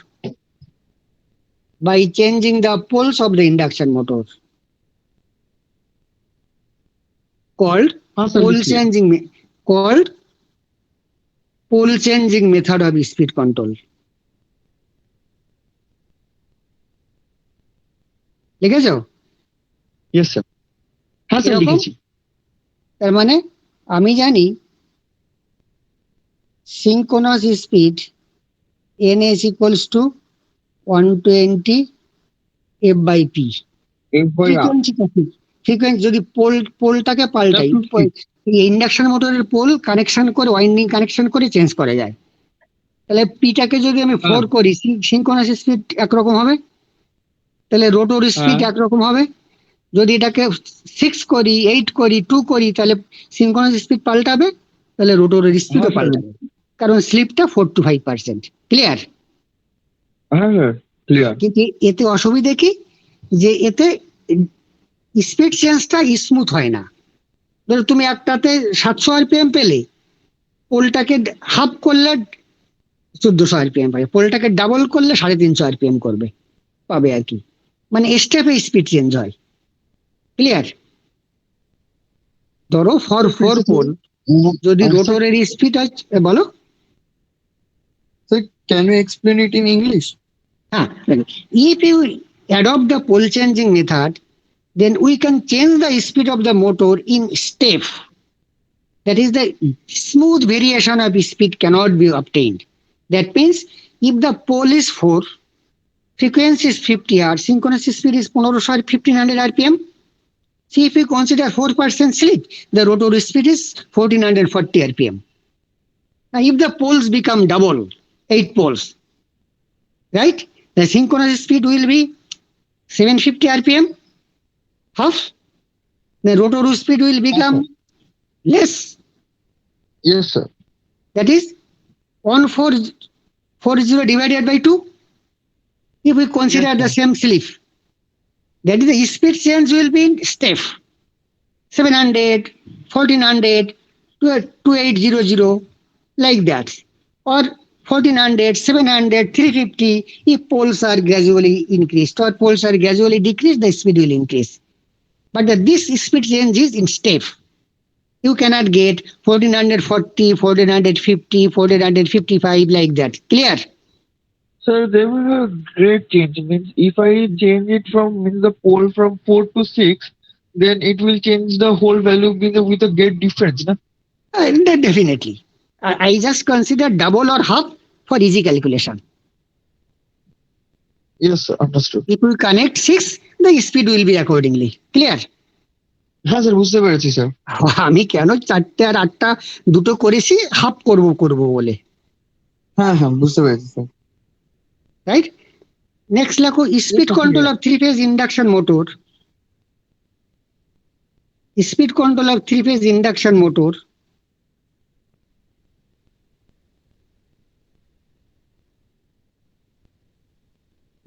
A: By changing the poles of the induction motor. Called
B: हाँ sir
A: pole
B: लिखिए।
A: changing called pole changing method of speed control. লিখেছো?
B: Yes sir. हाँ sir
A: এরকম?
B: লিখেছি।
A: তার মানে আমি জানি synchronous speed ns equals to 120 f by p. Frequency যদি পোলটাকে পাল্টাই, ইন্ডাকশন মোটরের পোল কানেকশন করে, ওয়াইন্ডিং কানেকশন করে চেঞ্জ করা যায়। তাহলে পিটাকে যদি আমি 4 করি, সিনক্রোনাস স্পিড একরকম হবে, তাহলে রোটর স্পিড একরকম হবে। যদি এটাকে 6 করি, 8 করি, 2 করি, তাহলে সিনক্রোনাস স্পিড পাল্টাবে, তাহলে রোটরের স্পিডও পাল্টাবে, কারণ স্লিপটা 4 to 5%। ক্লিয়ার?
B: হ্যাঁ হ্যাঁ ক্লিয়ার।
A: কিন্তু এতে অসুবিধা কি, যে এতে স্পিড চেঞ্জটা স্মুথ হয় না। ধরো তুমি একটাতে 700 আরপিএম পেলে, পোলটাকে হাফ করলে 1400 আরপিএম পাবে, পোলটাকে ডাবল করলে 350 আরপিএম করবে, পাবে আর কি। মানে স্টেপে স্পিড চেঞ্জ হয়। ক্লিয়ার? ধরো ফর 4 পোল যদি রোটরের স্পিড হয়, বলো।
B: Sir, can you explain it in English?
A: If you adopt the pole changing method, then we can change the speed of the motor in step. That is, the smooth variation of speed cannot be obtained. That means if the pole is 4, frequency is 50 Hz, synchronous speed is 1500 RPM. See, if we consider 4% slip, the rotor speed is 1440 RPM. Now, if the poles become double, 8 poles, right? The synchronous speed will be 750 RPM, half. The rotor speed will become less.
B: Yes, sir.
A: That is 1440 divided by 2. If we consider
B: Yes,
A: the
B: sir.
A: same slip, that is the speed change will be in step 700, 1400, 2800, like that, or 1400, 700, 350. If poles are gradually increased or poles are gradually decreased, the speed will increase. But this speed change is in step. You cannot get 1440, 1450, 1455 like that. Clear?
C: Sir, there will be a great change. Means if I change it from means the pole from 4 to 6, then it will change the whole value with a great difference. Na?
A: Definitely. I just consider double or half for easy calculation.
C: Yes, sir, understood.
A: If we connect 6, the speed will be accordingly. Clear?
C: হ্যাঁ sir বুঝতে পেরেছি sir
A: আমি কেন 4টে আর 8টা দুটো করেছি half করব বলে,
B: হ্যাঁ হ্যাঁ বুঝতে পেরেছি স্যার।
A: রাইট? নেক্সট লেখো speed control of 3-phase induction motor. Speed control of 3-phase induction motor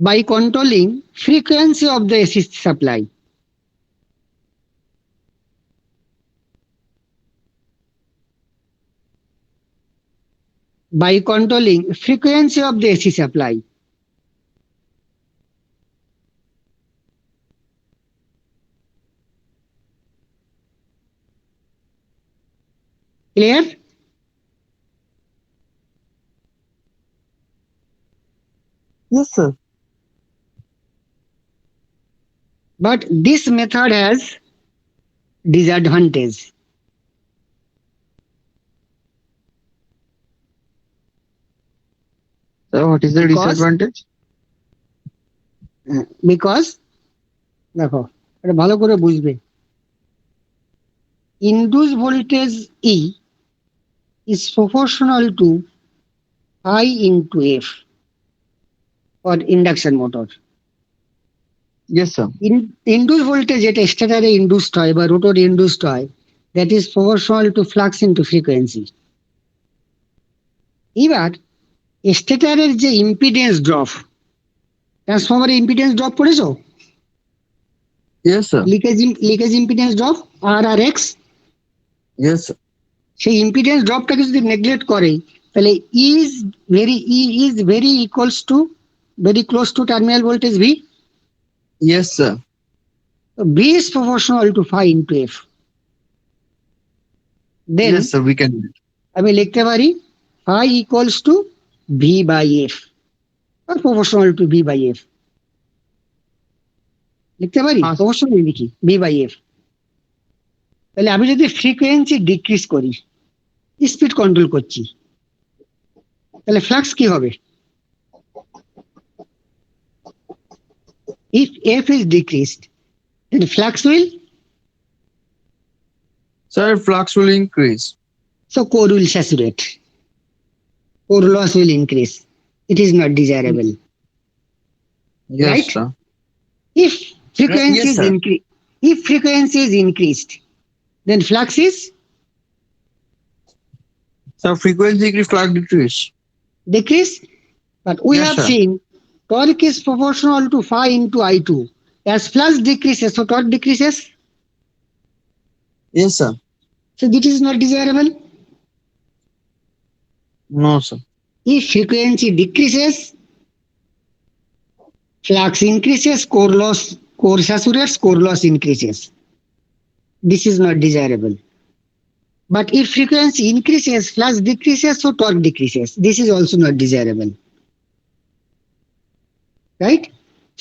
A: by controlling frequency of the AC supply. By controlling frequency of the AC supply. Clear?
B: Yes, sir.
A: But this method has disadvantage.
B: So what is the disadvantage?
A: Because দেখো এটা ভালো করে বুঝবে, induced voltage E is proportional to I into F for induction motor.
B: Yes, sir.
A: Induced voltage যেটা স্টেটরে ইন্ডুসড হয় বা রোটরে ইন্ডুসড হয়, that is proportional to flux into frequency. এবার স্টেটরের যে ইম্পিডেন্স ড্রপ, ট্রান্সফরমারের ইম্পিডেন্স ড্রপ পড়েছো?
B: Yes, sir.
A: Leakage impedance drop RRX।
B: Yes, sir.
A: সেই ইম্পিডেন্স ড্রপটাকে যদি নেগলেক্ট করে তাহলে E is very equals to very close to terminal voltage V.
B: Yes, sir.
A: V is proportional to phi into F. Then
B: Yes, sir. We can.
A: আমি লিখতে পারি phi equals to V by F or proportional to V by F. লিখতে পারি proportional লিখি V by F। তাহলে আমি যদি frequency decrease করি, স্পিড কন্ট্রোল করছি, তাহলে ফ্লাক্স কি হবে? If F is decreased, then flux will,
B: Sir, flux will increase.
A: so core will saturate, core loss will increase. It is not desirable.
B: Yes,
A: Right?
B: sir.
A: If frequency
B: Yes,
A: is
B: sir.
A: if frequency is increased, then flux is
B: So frequency increase, flux decrease.
A: decreased. But we
B: Yes,
A: have
B: sir.
A: seen torque is proportional to phi into I2. As flux decreases, so torque decreases.
B: Yes, sir.
A: So this is not desirable.
B: No, sir.
A: If frequency decreases, flux increases, core saturates, core loss increases. This is not desirable. But if frequency increases, flux decreases, so torque decreases. This is also not desirable. Right?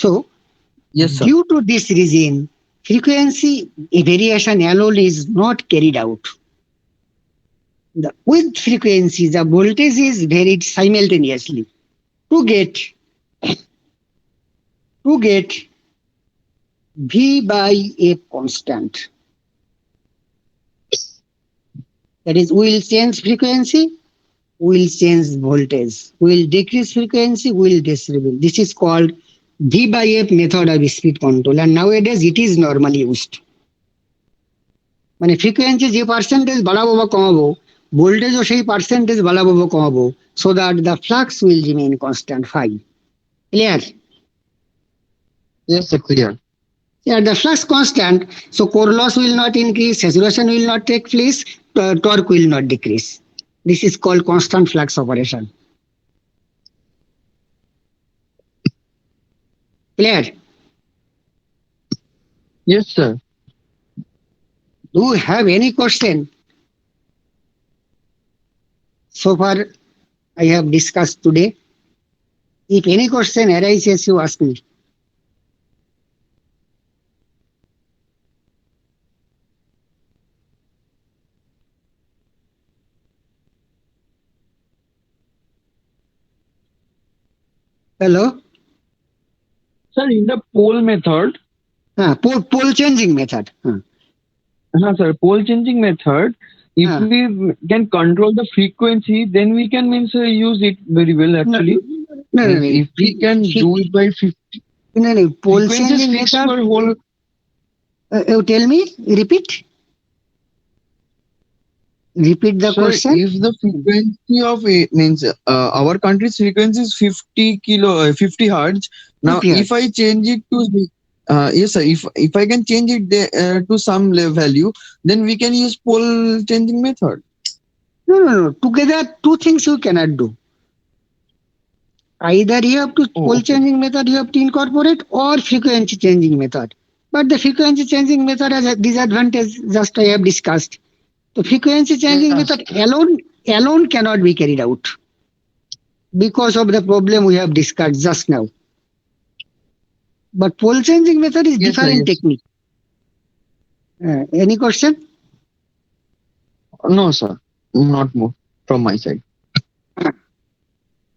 A: So,
B: Yes, sir.
A: due to this reason, frequency variation alone is not carried out. With frequency, the voltage is varied simultaneously. To get to get V by F constant. That is, we will change frequency, we will change voltage, we will decrease frequency, we will disable. This is called V by F method of speed control, and nowadays it is normally used. মানে frequency যে percentage বাড়াবো বা কমাবো, ভোল্টেজও সেই percentage বাড়াবো বা কমাবো, so that the flux will remain constant phi. Clear?
B: Yes, sir, clear.
A: Yeah, the flux constant, so core loss will not increase, saturation will not take place, torque will not decrease. This is called constant flux operation. Clear?
C: Yes, sir.
A: Do you have any question? So far, I have discussed today. If any question arises, you ask me. Hello?
C: Sir, in the pole method,
A: Pole changing method.
C: sir, pole changing method, if
A: Ah.
C: we can control the frequency, then we can means use it very well actually.
A: No, no, no.
C: If we can do it by 50,
A: No, no. Pole
C: frequency is
A: changing
C: fixed
A: method.
C: for whole.
A: You tell me, repeat. Repeat the
B: Sir,
A: question.
B: if the frequency of it means our country's frequency is 50 hertz. Now,
A: 50 hertz.
B: if I change it to yes, sir. If I can change it to some value, then we can use pole changing method.
A: No, no, no. Together, two things you cannot do. Either you have to
C: Oh,
A: pole
C: okay.
A: changing method you have to incorporate, or frequency changing method. But the frequency changing method has a disadvantage, just I have discussed. The frequency changing
C: Yes.
A: method alone cannot be carried out because of the problem we have discussed just now. But pole changing method is
B: Yes, sir,
A: different
B: yes.
A: technique. Any question?
C: No, sir, not more from my side.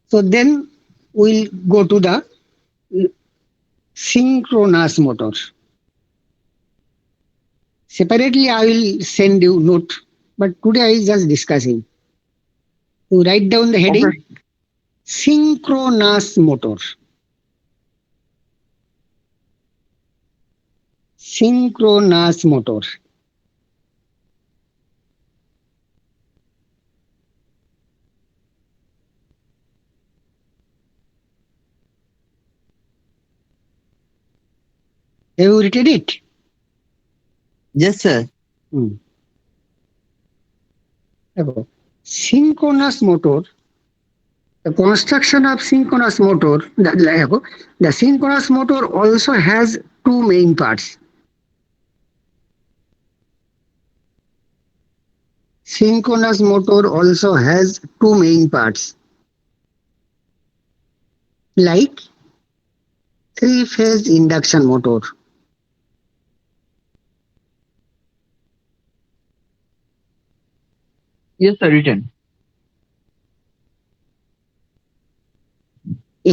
A: So then we'll go to the synchronous motor. Separately, I will send you note, but today I is just discussing. You write down the heading.
C: Okay.
A: Synchronous motor. Synchronous motor. Have you written it?
B: Yes, sir.
A: দেখো, synchronous motor, the construction of synchronous motor, the synchronous motor also has two main parts. Synchronous motor also has two main parts, like three-phase induction motor.
C: Yes, sir, written.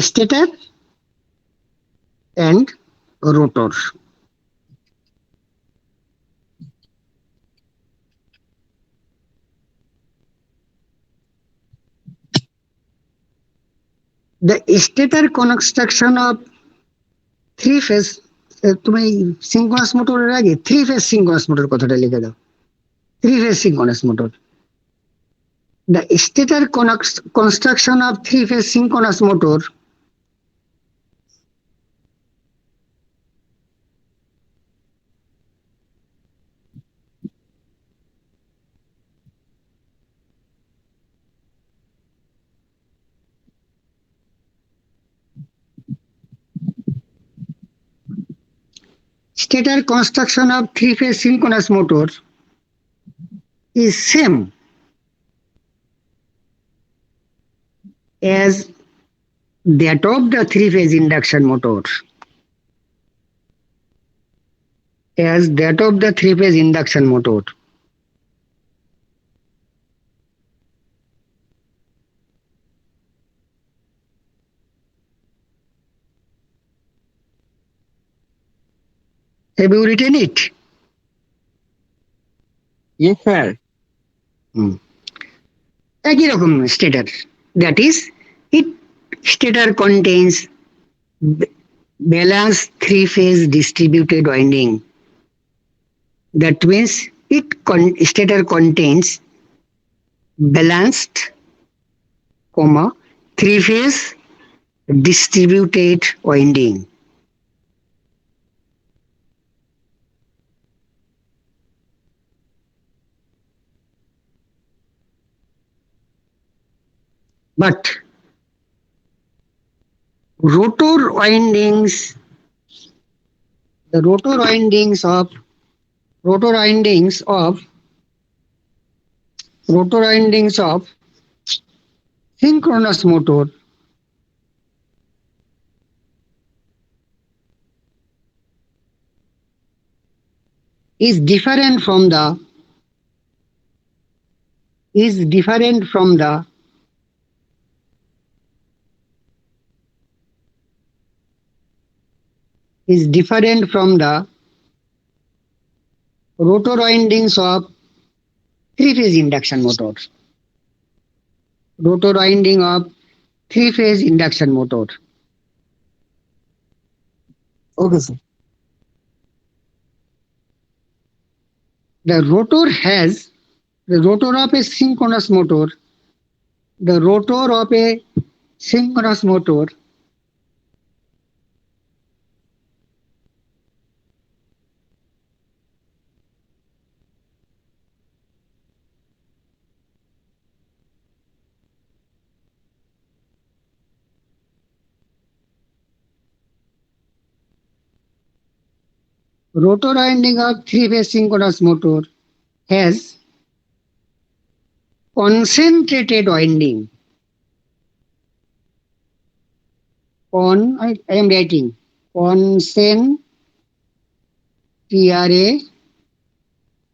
A: Stator and rotor. The stator construction of three-phase, তুমি synchronous মোটরের আগে three-phase synchronous motor কথাটা লিখে দাও। Three-phase synchronous motor. The stator construction of three-phase synchronous motor stator construction of three-phase synchronous motor is same as that of the three-phase induction motor. As that of the three-phase induction motor. Have you written it?
B: Yes, sir.
A: একই রকম stator. That is, it stator contains balanced three-phase distributed winding. That means stator contains balanced, three-phase distributed winding. But rotor windings, the rotor windings of synchronous motor is different from the rotor windings of three-phase induction motor. Rotor winding of three-phase induction motor.
B: Okay, sir.
A: The rotor of a synchronous motor, the rotor of a synchronous motor rotor winding of three-phase synchronous motor has concentrated winding. I am writing concentrated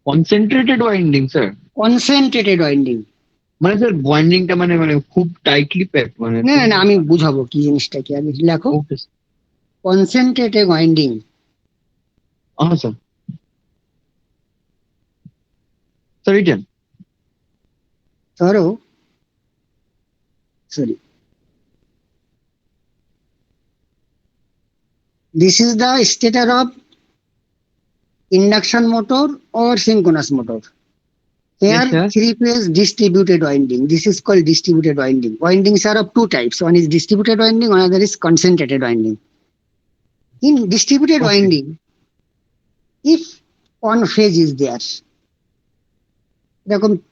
C: Concentrated winding, sir.
A: winding.
C: মানে sir ওয়াইন্ডিংটা মানে মানে খুব tightly pack মানে
A: না না আমি বুঝাবো কি জিনিসটা কি আগে লেখো
C: ওকে
A: concentrated winding.
C: হ্যাঁ sir sir return
A: Sorry. This is the stator of induction motor or synchronous motor. Here,
C: Yes, sir.
A: three-phase distributed winding. This is called distributed winding. Windings are of two types. One is distributed winding, another is concentrated winding. In distributed
C: Okay.
A: winding, if one phase is there,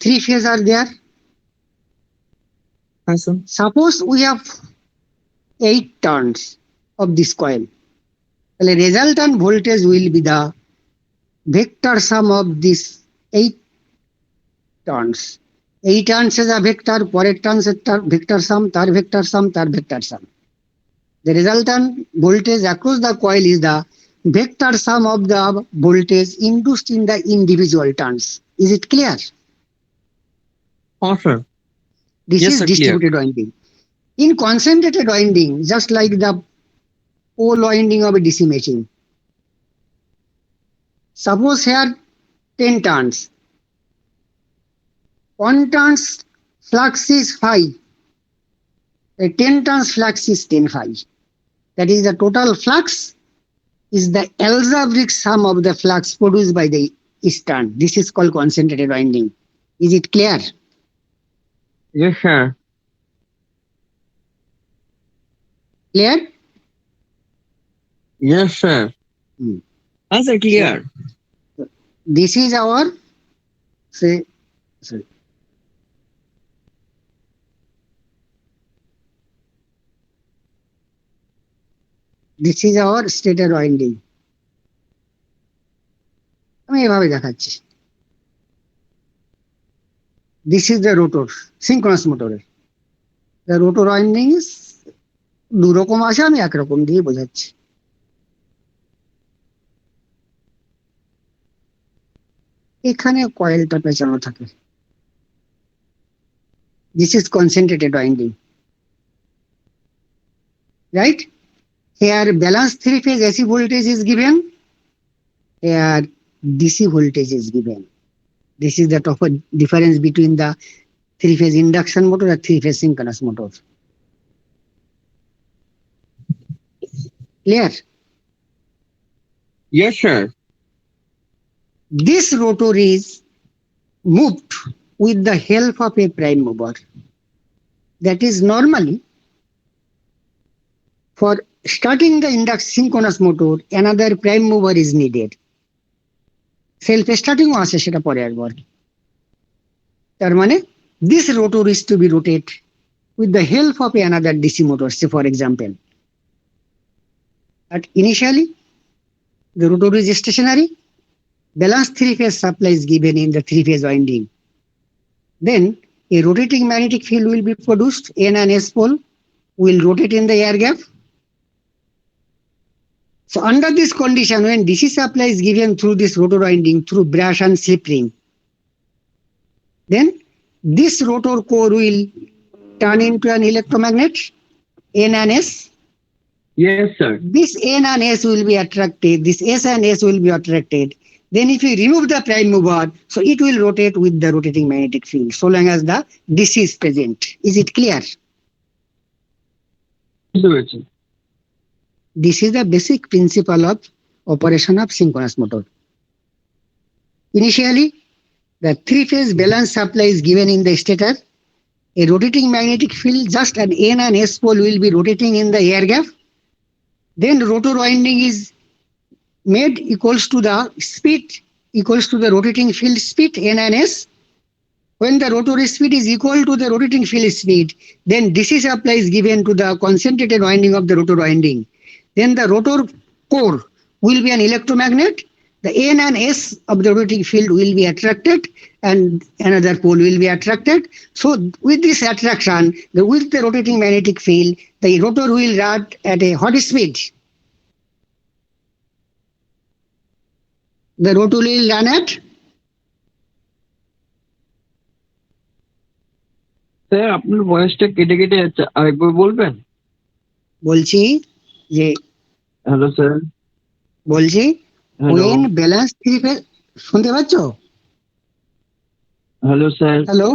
A: three phases are there.
B: Yes, sir.
A: Suppose we have 8 turns of this coil. The resultant voltage will be the vector sum of this 8 turns. 8 turns is a vector, পরের turns is vector sum, তার vector sum, তার vector sum. The resultant voltage across the coil is the vector sum of the voltage induced in the individual turns. Is it clear?
B: Oh, sir.
A: This
B: Yes,
A: is
B: sir, clear.
A: distributed winding. In concentrated winding, just like the pole winding of a DC machine. Suppose here 10 turns. 1 turns flux is 5. A 10 turns flux is 10 phi. That is the total flux is the algebraic sum of the flux produced by the each turn. This is called concentrated winding. Is it clear?
C: Yes, sir.
A: Clear?
B: Yes, sir. Yes, sir, clear.
A: This is our sorry. This is our stator winding. আমি এভাবে দেখাচ্ছি This is the rotor, synchronous motor. The rotor winding is দু রকম আছে আমি একরকম দিয়ে বোঝাচ্ছি এখানে কয়েলটা পেঁচানো থাকে This is concentrated winding. Right? Here balanced three-phase AC voltage is given here DC voltage is given. This is the top difference between the three-phase induction motor and three-phase synchronous motor. Clear?
B: Yes, sir.
A: This rotor is moved with the help of a prime mover. That is normally for starting the synchronous motor, another prime mover is needed. Self starting ও আছে সেটা পরে আসবো আর কি। তার মানে this rotor is to be rotated with the help of another DC motor, say for example. But initially, the rotor is stationary. Balanced three-phase supply is given in the three-phase winding. Then a rotating magnetic field will be produced. N and S pole will rotate in the air gap. So under this condition, when DC supply is given through this rotor winding through brush and slip ring, then this rotor core will turn into an electromagnet, N and S.
B: Yes, sir.
A: This N and S will be attracted, this S and S will be attracted. Then if you remove the prime mover, so it will rotate with the rotating magnetic field so long as the DC is present. Is it clear? This is the basic principle of operation of synchronous motor. Initially, the three-phase balance supply is given in the stator. A rotating magnetic field, just an N and S pole will be rotating in the air gap. Then rotor winding is made equals to the speed equals to the rotating field speed N and S. When the rotor speed is equal to the rotating field speed, then DC supply is given to the concentrated winding of the rotor winding. Then the rotor core will be an electromagnet. The N and S of the rotating field will be attracted and another pole will be attracted. So with this attraction, with the rotating magnetic field, the rotor will run at a hot speed. The rotor will run at
C: sir আপনার ভয়েসটা কেটে কেটে যাচ্ছে, আরেকবার বলবেন?
A: বলছি যে
C: hello sir.
A: বলছি when balance three phase শুনতে পাচ্ছ?
C: Hello sir.
A: Hello,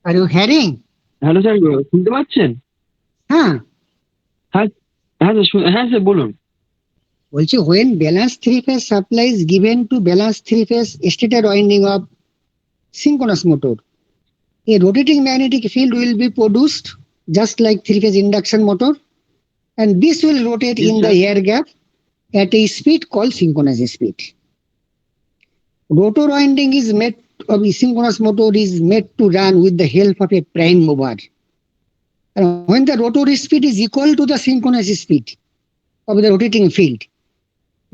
A: are you hearing?
C: Hello sir, শুনতে পাচ্ছেন?
A: হ্যাঁ
C: হ্যাঁ হ্যাঁ স্যার, হ্যাঁ স্যার বলুন।
A: বলছি when balance three phase supply is given to balance three phase stator winding of synchronous motor, a rotating magnetic field will be produced just like three phase induction motor, and this will rotate
C: Yes,
A: in
C: sir.
A: the air gap at a speed called synchronous speed. Rotor winding is made of a synchronous motor is made to run with the help of a prime mover. And when the rotor speed is equal to the synchronous speed of the rotating field,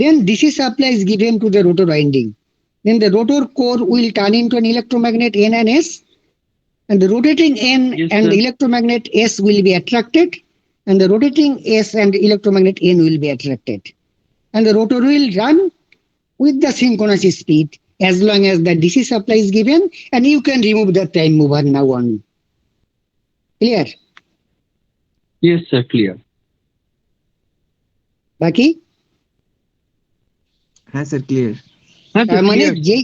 A: then DC supply is given to the rotor winding. Then the rotor core will turn into an electromagnet N and S, and the rotating N
C: Yes,
A: and
C: sir.
A: the electromagnet S will be attracted, and the rotating S and electromagnet N will be attracted. And the rotor will run with the synchronous speed as long as the DC supply is given, and you can remove the prime mover now on. Clear?
C: Yes sir, clear.
A: বাকি
B: হ্যাঁ sir clear.
C: হ্যাঁ
A: তার
C: sir
A: মানে
C: clear.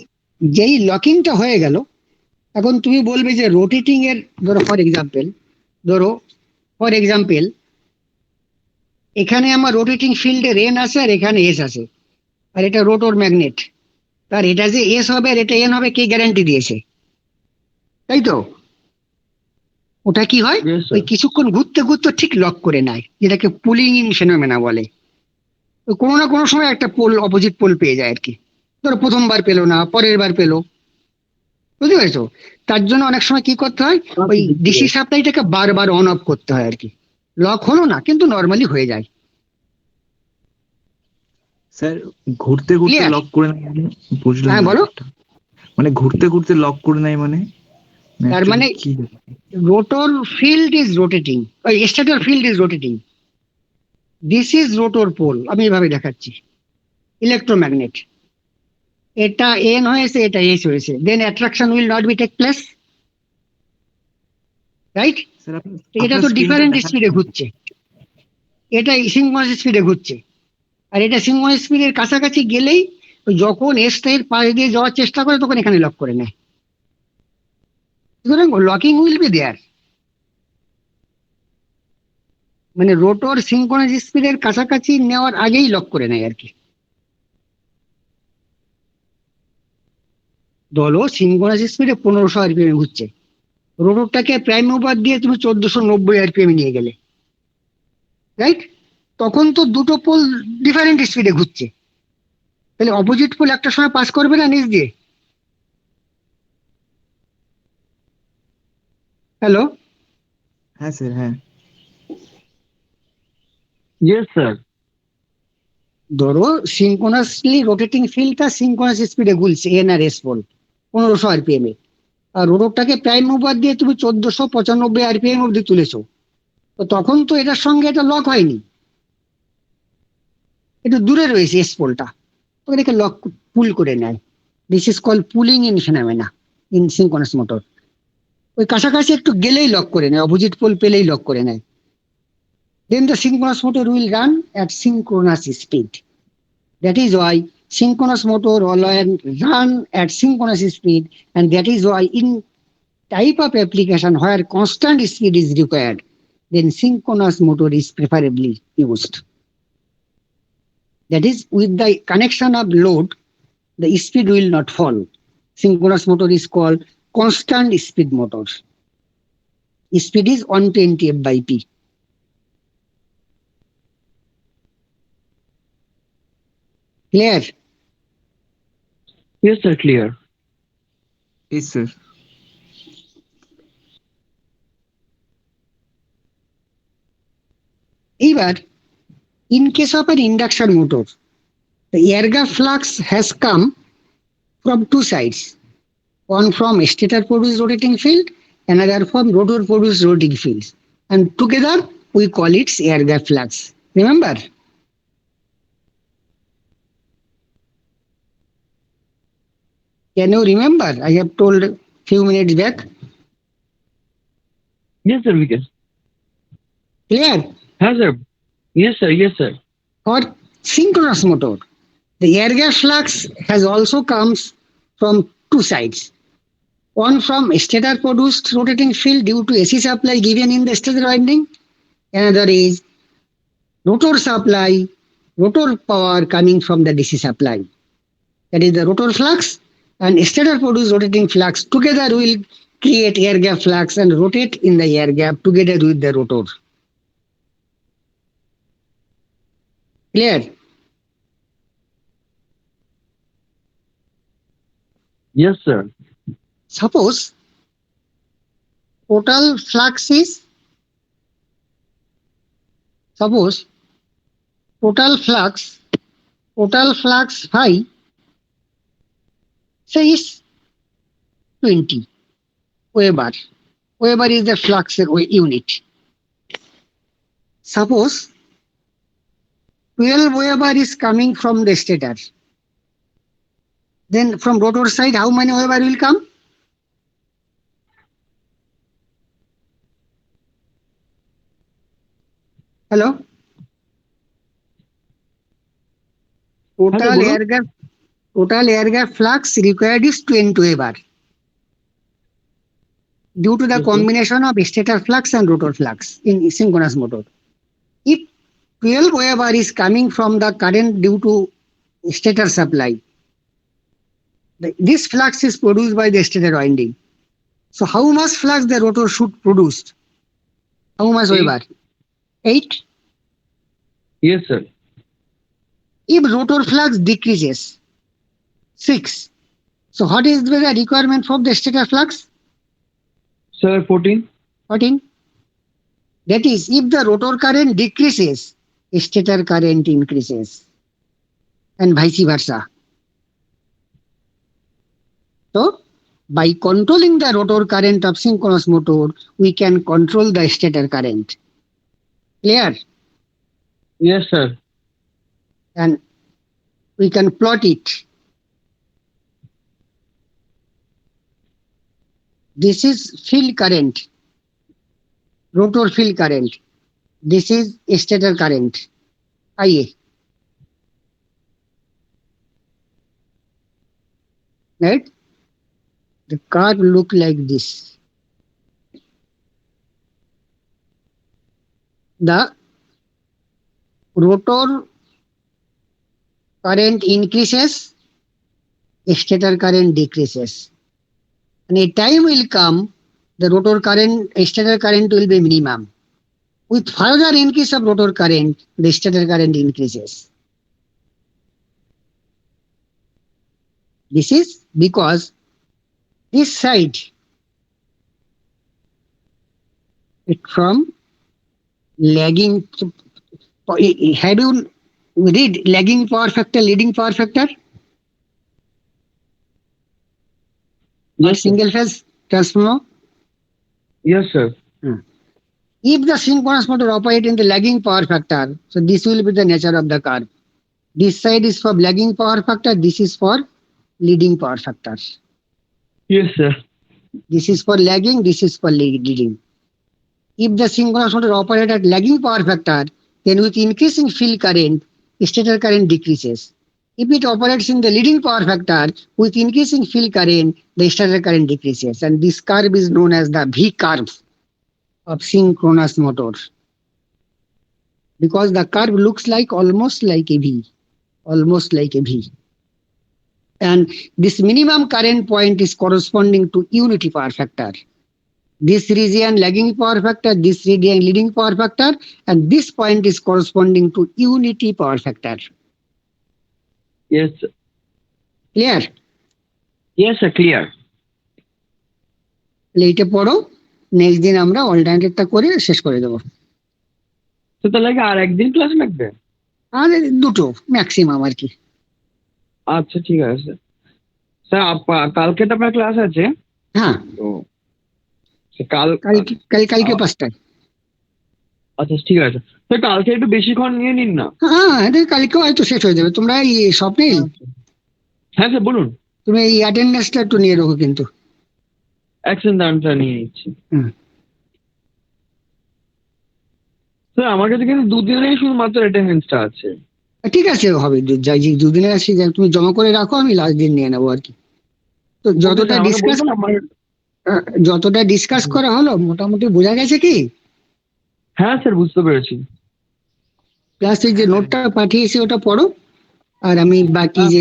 A: যেই লকিংটা হয়ে গেল, এখন তুমি বলবে যে রোটেটিং এর ধরো ফর এক্সাম্পল এখানে আমার রোটেটিং ফিল্ডে রেন আছে আর এখানে এস আছে, আর এটা রোটর ম্যাগনেট, তার এটা যে এস হবে আর এটা এন হবে কে গ্যারান্টি দিয়েছে? তাই তো, ওটা কি হয়
C: Yes, sir.
A: ওই কিছুক্ষণ ঘুরতে ঘুরতে ঠিক লক করে নেয়, যেটাকে পুলিং ইন ফেনোমেনা বলে। তো কোনো না কোনো সময় একটা পোল অপোজিট পোল পেয়ে যায় আর কি, ধরো প্রথমবার পেলো না, পরের বার পেলো, বুঝতে পেরেছো? তার জন্য অনেক সময় কি করতে হয়, ওই ডিসি সাপ্লাইটাকে বারবার অন অফ করতে হয় আর কি। লক হলো না কিন্তু নর্মালি হয়ে যায়।
D: স্যার ঘুরতে ঘুরতে
A: Clear?
D: লক করে নেয় মানে? বুঝলাম
A: হ্যাঁ,
D: না
A: বলো।
D: ব্যাপারটা। মানে ঘুরতে ঘুরতে লক করে নেয় মানে?
A: তার মানে
D: কি
A: rotor field is rotating, stator field is rotating. This is rotor pole, আমি এভাবে দেখাচ্ছি, ইলেকট্রোম্যাগনেট। এটা এন হয়েছে, এটা এস হয়েছে, then attraction will not be take place, right?
D: Sir
A: এটা তো ডিফারেন্ট স্পিডে ঘুরছে, এটা সিনক্রোনাস স্পিডে ঘুরছে। আর এটা সিঙ্ক্রোনাস স্পিডের কাছাকাছি গেলেই ওই যখন এস এর পাশ দিয়ে যাওয়ার চেষ্টা করে তখন এখানে লক করে নেয়। সুতরাং লকিং উইল বি দেয়ার, মানে রোটর সিঙ্ক্রোনাস স্পিডের কাছাকাছি নেওয়ার আগেই লক করে নেয় আর কি। ধরো সিঙ্ক্রোনাস স্পিডে 1500 আরপিএম ঘুরছে, রোটরটাকে প্রাইম মুভার দিয়ে তুমি 1490 আরপিএম নিয়ে গেলে, রাইট? তখন তো দুটো পোল ডিফারেন্ট স্পিডে ঘুরছে, তাহলে অপোজিট পোল একটা সময় পাস করবে না নিচ দিয়ে। হ্যালো,
D: হ্যাঁ স্যার, হ্যাঁ।
C: Yes, sir.
A: ধরো সিঙ্ক্রোনাসলি রোটেটিং ফিল্ডটা সিঙ্ক্রোনাস স্পিডে ঘুরছে এন আর এস পোল 1500 আরপিএম এ, আর রোটরটাকে প্রাইম মুভার দিয়ে তুমি 1495 আরপিএম অব্দি তুলেছো, তো তখন তো এটার সঙ্গে এটা লক হয়নি, একটু দূরে রয়েছে এস পোলটা, তো এটাকে লক পুল করে নেয়। This is call pulling in phenomena in synchronous motor. ওই কাছাকাছি একটু গেলেই লক করে নেয়, অপোজিট পোল পেলেই লক করে নেয়। Then the synchronous motor will run at synchronous speed. That is why synchronous motor will run at synchronous speed, and that is why in type of application where constant speed is required, then synchronous motor is preferably used. That is, with the connection of load, the speed will not fall. Synchronous motor is called constant speed motor. Speed is 120 f/p. Clear?
C: Yes, sir, clear.
D: Yes, sir.
A: Ever, in case of an induction motor, the air gap flux has come from two sides, one from stator produced rotating field, another from rotor produced rotating field, and together we call it air gap flux. Remember? Can you remember? I have told few minutes back.
C: Yes, sir, we can.
A: Clear?
C: Yes, sir. Yes, sir. Yes, sir.
A: For synchronous motor, the air gap flux has also comes from two sides. One from stator produced rotating field due to AC supply given in the stator winding. Another is rotor supply, rotor power coming from the DC supply. That is the rotor flux and stator produced rotating flux together will create air gap flux and rotate in the air gap together with the rotor. Clear?
C: Yes, sir.
A: Suppose total flux is phi say is 20 Weber. Weber is the flux unit. Suppose 12 Weber is coming from the stator. Then from rotor side, how many Weber will come? Hello? Total air gap flux required is 20 Weber due to the
C: Yes, sir.
A: combination of stator flux and rotor flux in synchronous motor. If 12 Weber is coming from the current due to stator supply, this flux is produced by the stator winding. So how much flux the rotor should produce? How much
C: Eight.
A: Weber? 8.
C: Yes, sir.
A: If rotor flux decreases, 6. So what is the requirement for the stator flux?
C: Sir, 14.
A: 14. That is, if the rotor current decreases, stator current increases, and vice versa. So, by controlling the rotor current of synchronous motor, we can control the stator current. Clear?
C: Yes, sir.
A: And we can plot it. This is field current, rotor field current. This is stator current, IA. right? The curve look like this. The rotor current increases, stator current decreases. And a time will come, the rotor current, stator current will be minimum. With further increase of rotor current, the stator current increases. This is because this side, it from lagging. Have you read lagging power factor, leading power factor?
C: Yes, sir.
A: Single phase transformer.
C: Yes, sir.
A: If the synchronous motor operate in the lagging power factor, so this will be the nature of the curve. This side is for lagging power factor, this is for leading power factor.
C: Yes, sir.
A: This is for lagging, this is for leading. If the synchronous motor operate at lagging power factor, then with increasing field current, stator current decreases. If it operates in the leading power factor, with increasing field current, the stator current decreases. And this curve is known as the V curve of synchronous motor. Because the curve looks like almost like a V. Almost like a V. And this minimum current point is corresponding to unity power factor. This region lagging power factor, this region leading power factor, and this point is corresponding to unity power factor.
C: Yes, sir.
A: Clear?
C: Yes, sir. Clear.
A: এইটা পড়ো, next দিন আমরা অল্টারনেটটা করে শেষ করে দেবো।
C: তো তাহলে কি আর একদিন ক্লাস লাগবে?
A: আর দুটো ম্যাক্সিমাম আর কি।
C: আচ্ছা, ঠিক আছে স্যার। কালকে তো আপনার ক্লাস আছে?
A: হ্যাঁ,
C: তো কালকে
A: 5টায়।
C: আচ্ছা, ঠিক আছে স্যার। কালকে একটু বেশিক্ষণ নিয়ে নিন না।
A: হ্যাঁ, কালকে হয়তো শেষ হয়ে যাবে। তোমরা এই স্বপ্নিল,
C: হ্যাঁ স্যার বলুন।
A: তুমি এই অ্যাটেন্ডেন্সটা একটু নিয়ে রাখো কিন্তু।
C: অ্যাকশন দানটা নিয়ে নিচ্ছি স্যার। আমার কাছে কিন্তু দুদিনেরই শুধুমাত্র অ্যাটেন্ডেন্সটা আছে।
A: ঠিক আছে, হবে, যাই দুদিনে আসি, তুমি জমা করে রাখো, আমি লাস্ট দিন নিয়ে নেবো আর কি। তো যতটা ডিসকাস করা হলো মোটামুটি বোঝা গেছে কি?
C: হ্যাঁ স্যার, বুঝতে পেরেছি।
A: প্লাস এই যে নোটটা পাঠিয়েছি ওটা পড়ো, আর আমি বাকি যে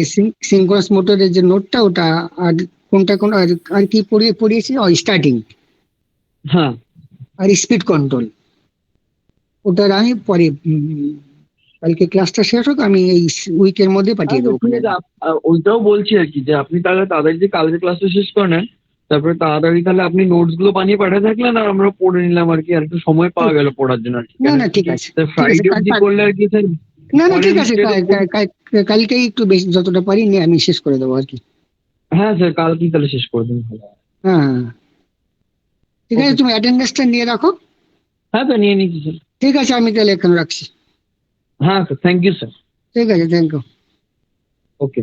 A: সিনক্রোনাস মোটরের যে নোটটা ওটা আর কোনটা আর কি পড়িয়েছি, স্টার্টিং
C: হ্যাঁ,
A: আর স্পিড কন্ট্রোল, ওটার আমি পরে কালকে ক্লাসটা শেষ হোক, আমি এই উইকের মধ্যে পাঠিয়ে দেবো।
C: ওইটাও বলছি আর কি, যে আপনি তাহলে তাদের যে কালকে ক্লাসটা শেষ করে নেন, তারপরে তাড়াতাড়ি তাহলে আপনি নোটস গুলো বানিয়ে পাঠিয়ে থাকলেন, আর আমরা পড়ে নিলাম আর কি। আর একটু সময় পাওয়া গেল পড়ার জন্য আর কি।
A: না ঠিক আছে,
C: ফ্রাইডে অবধি করলে আর কি স্যার।
A: না ঠিক আছে, কালকেই একটু বেশি যতটা পারি নিয়ে আমি শেষ করে দেবো আর কি।
C: হ্যাঁ স্যার, কালকেই তাহলে শেষ করে দিন।
A: হ্যাঁ ঠিক আছে, তুমি অ্যাটেন্ডেন্সটা নিয়ে রাখো।
C: হ্যাঁ স্যার, নিয়ে নিচ্ছি স্যার।
A: ঠিক আছে, আমি তাহলে এখানে রাখছি।
C: হ্যাঁ স্যার, থ্যাংক ইউ স্যার।
A: ঠিক আছে, থ্যাংক ইউ।
C: ওকে।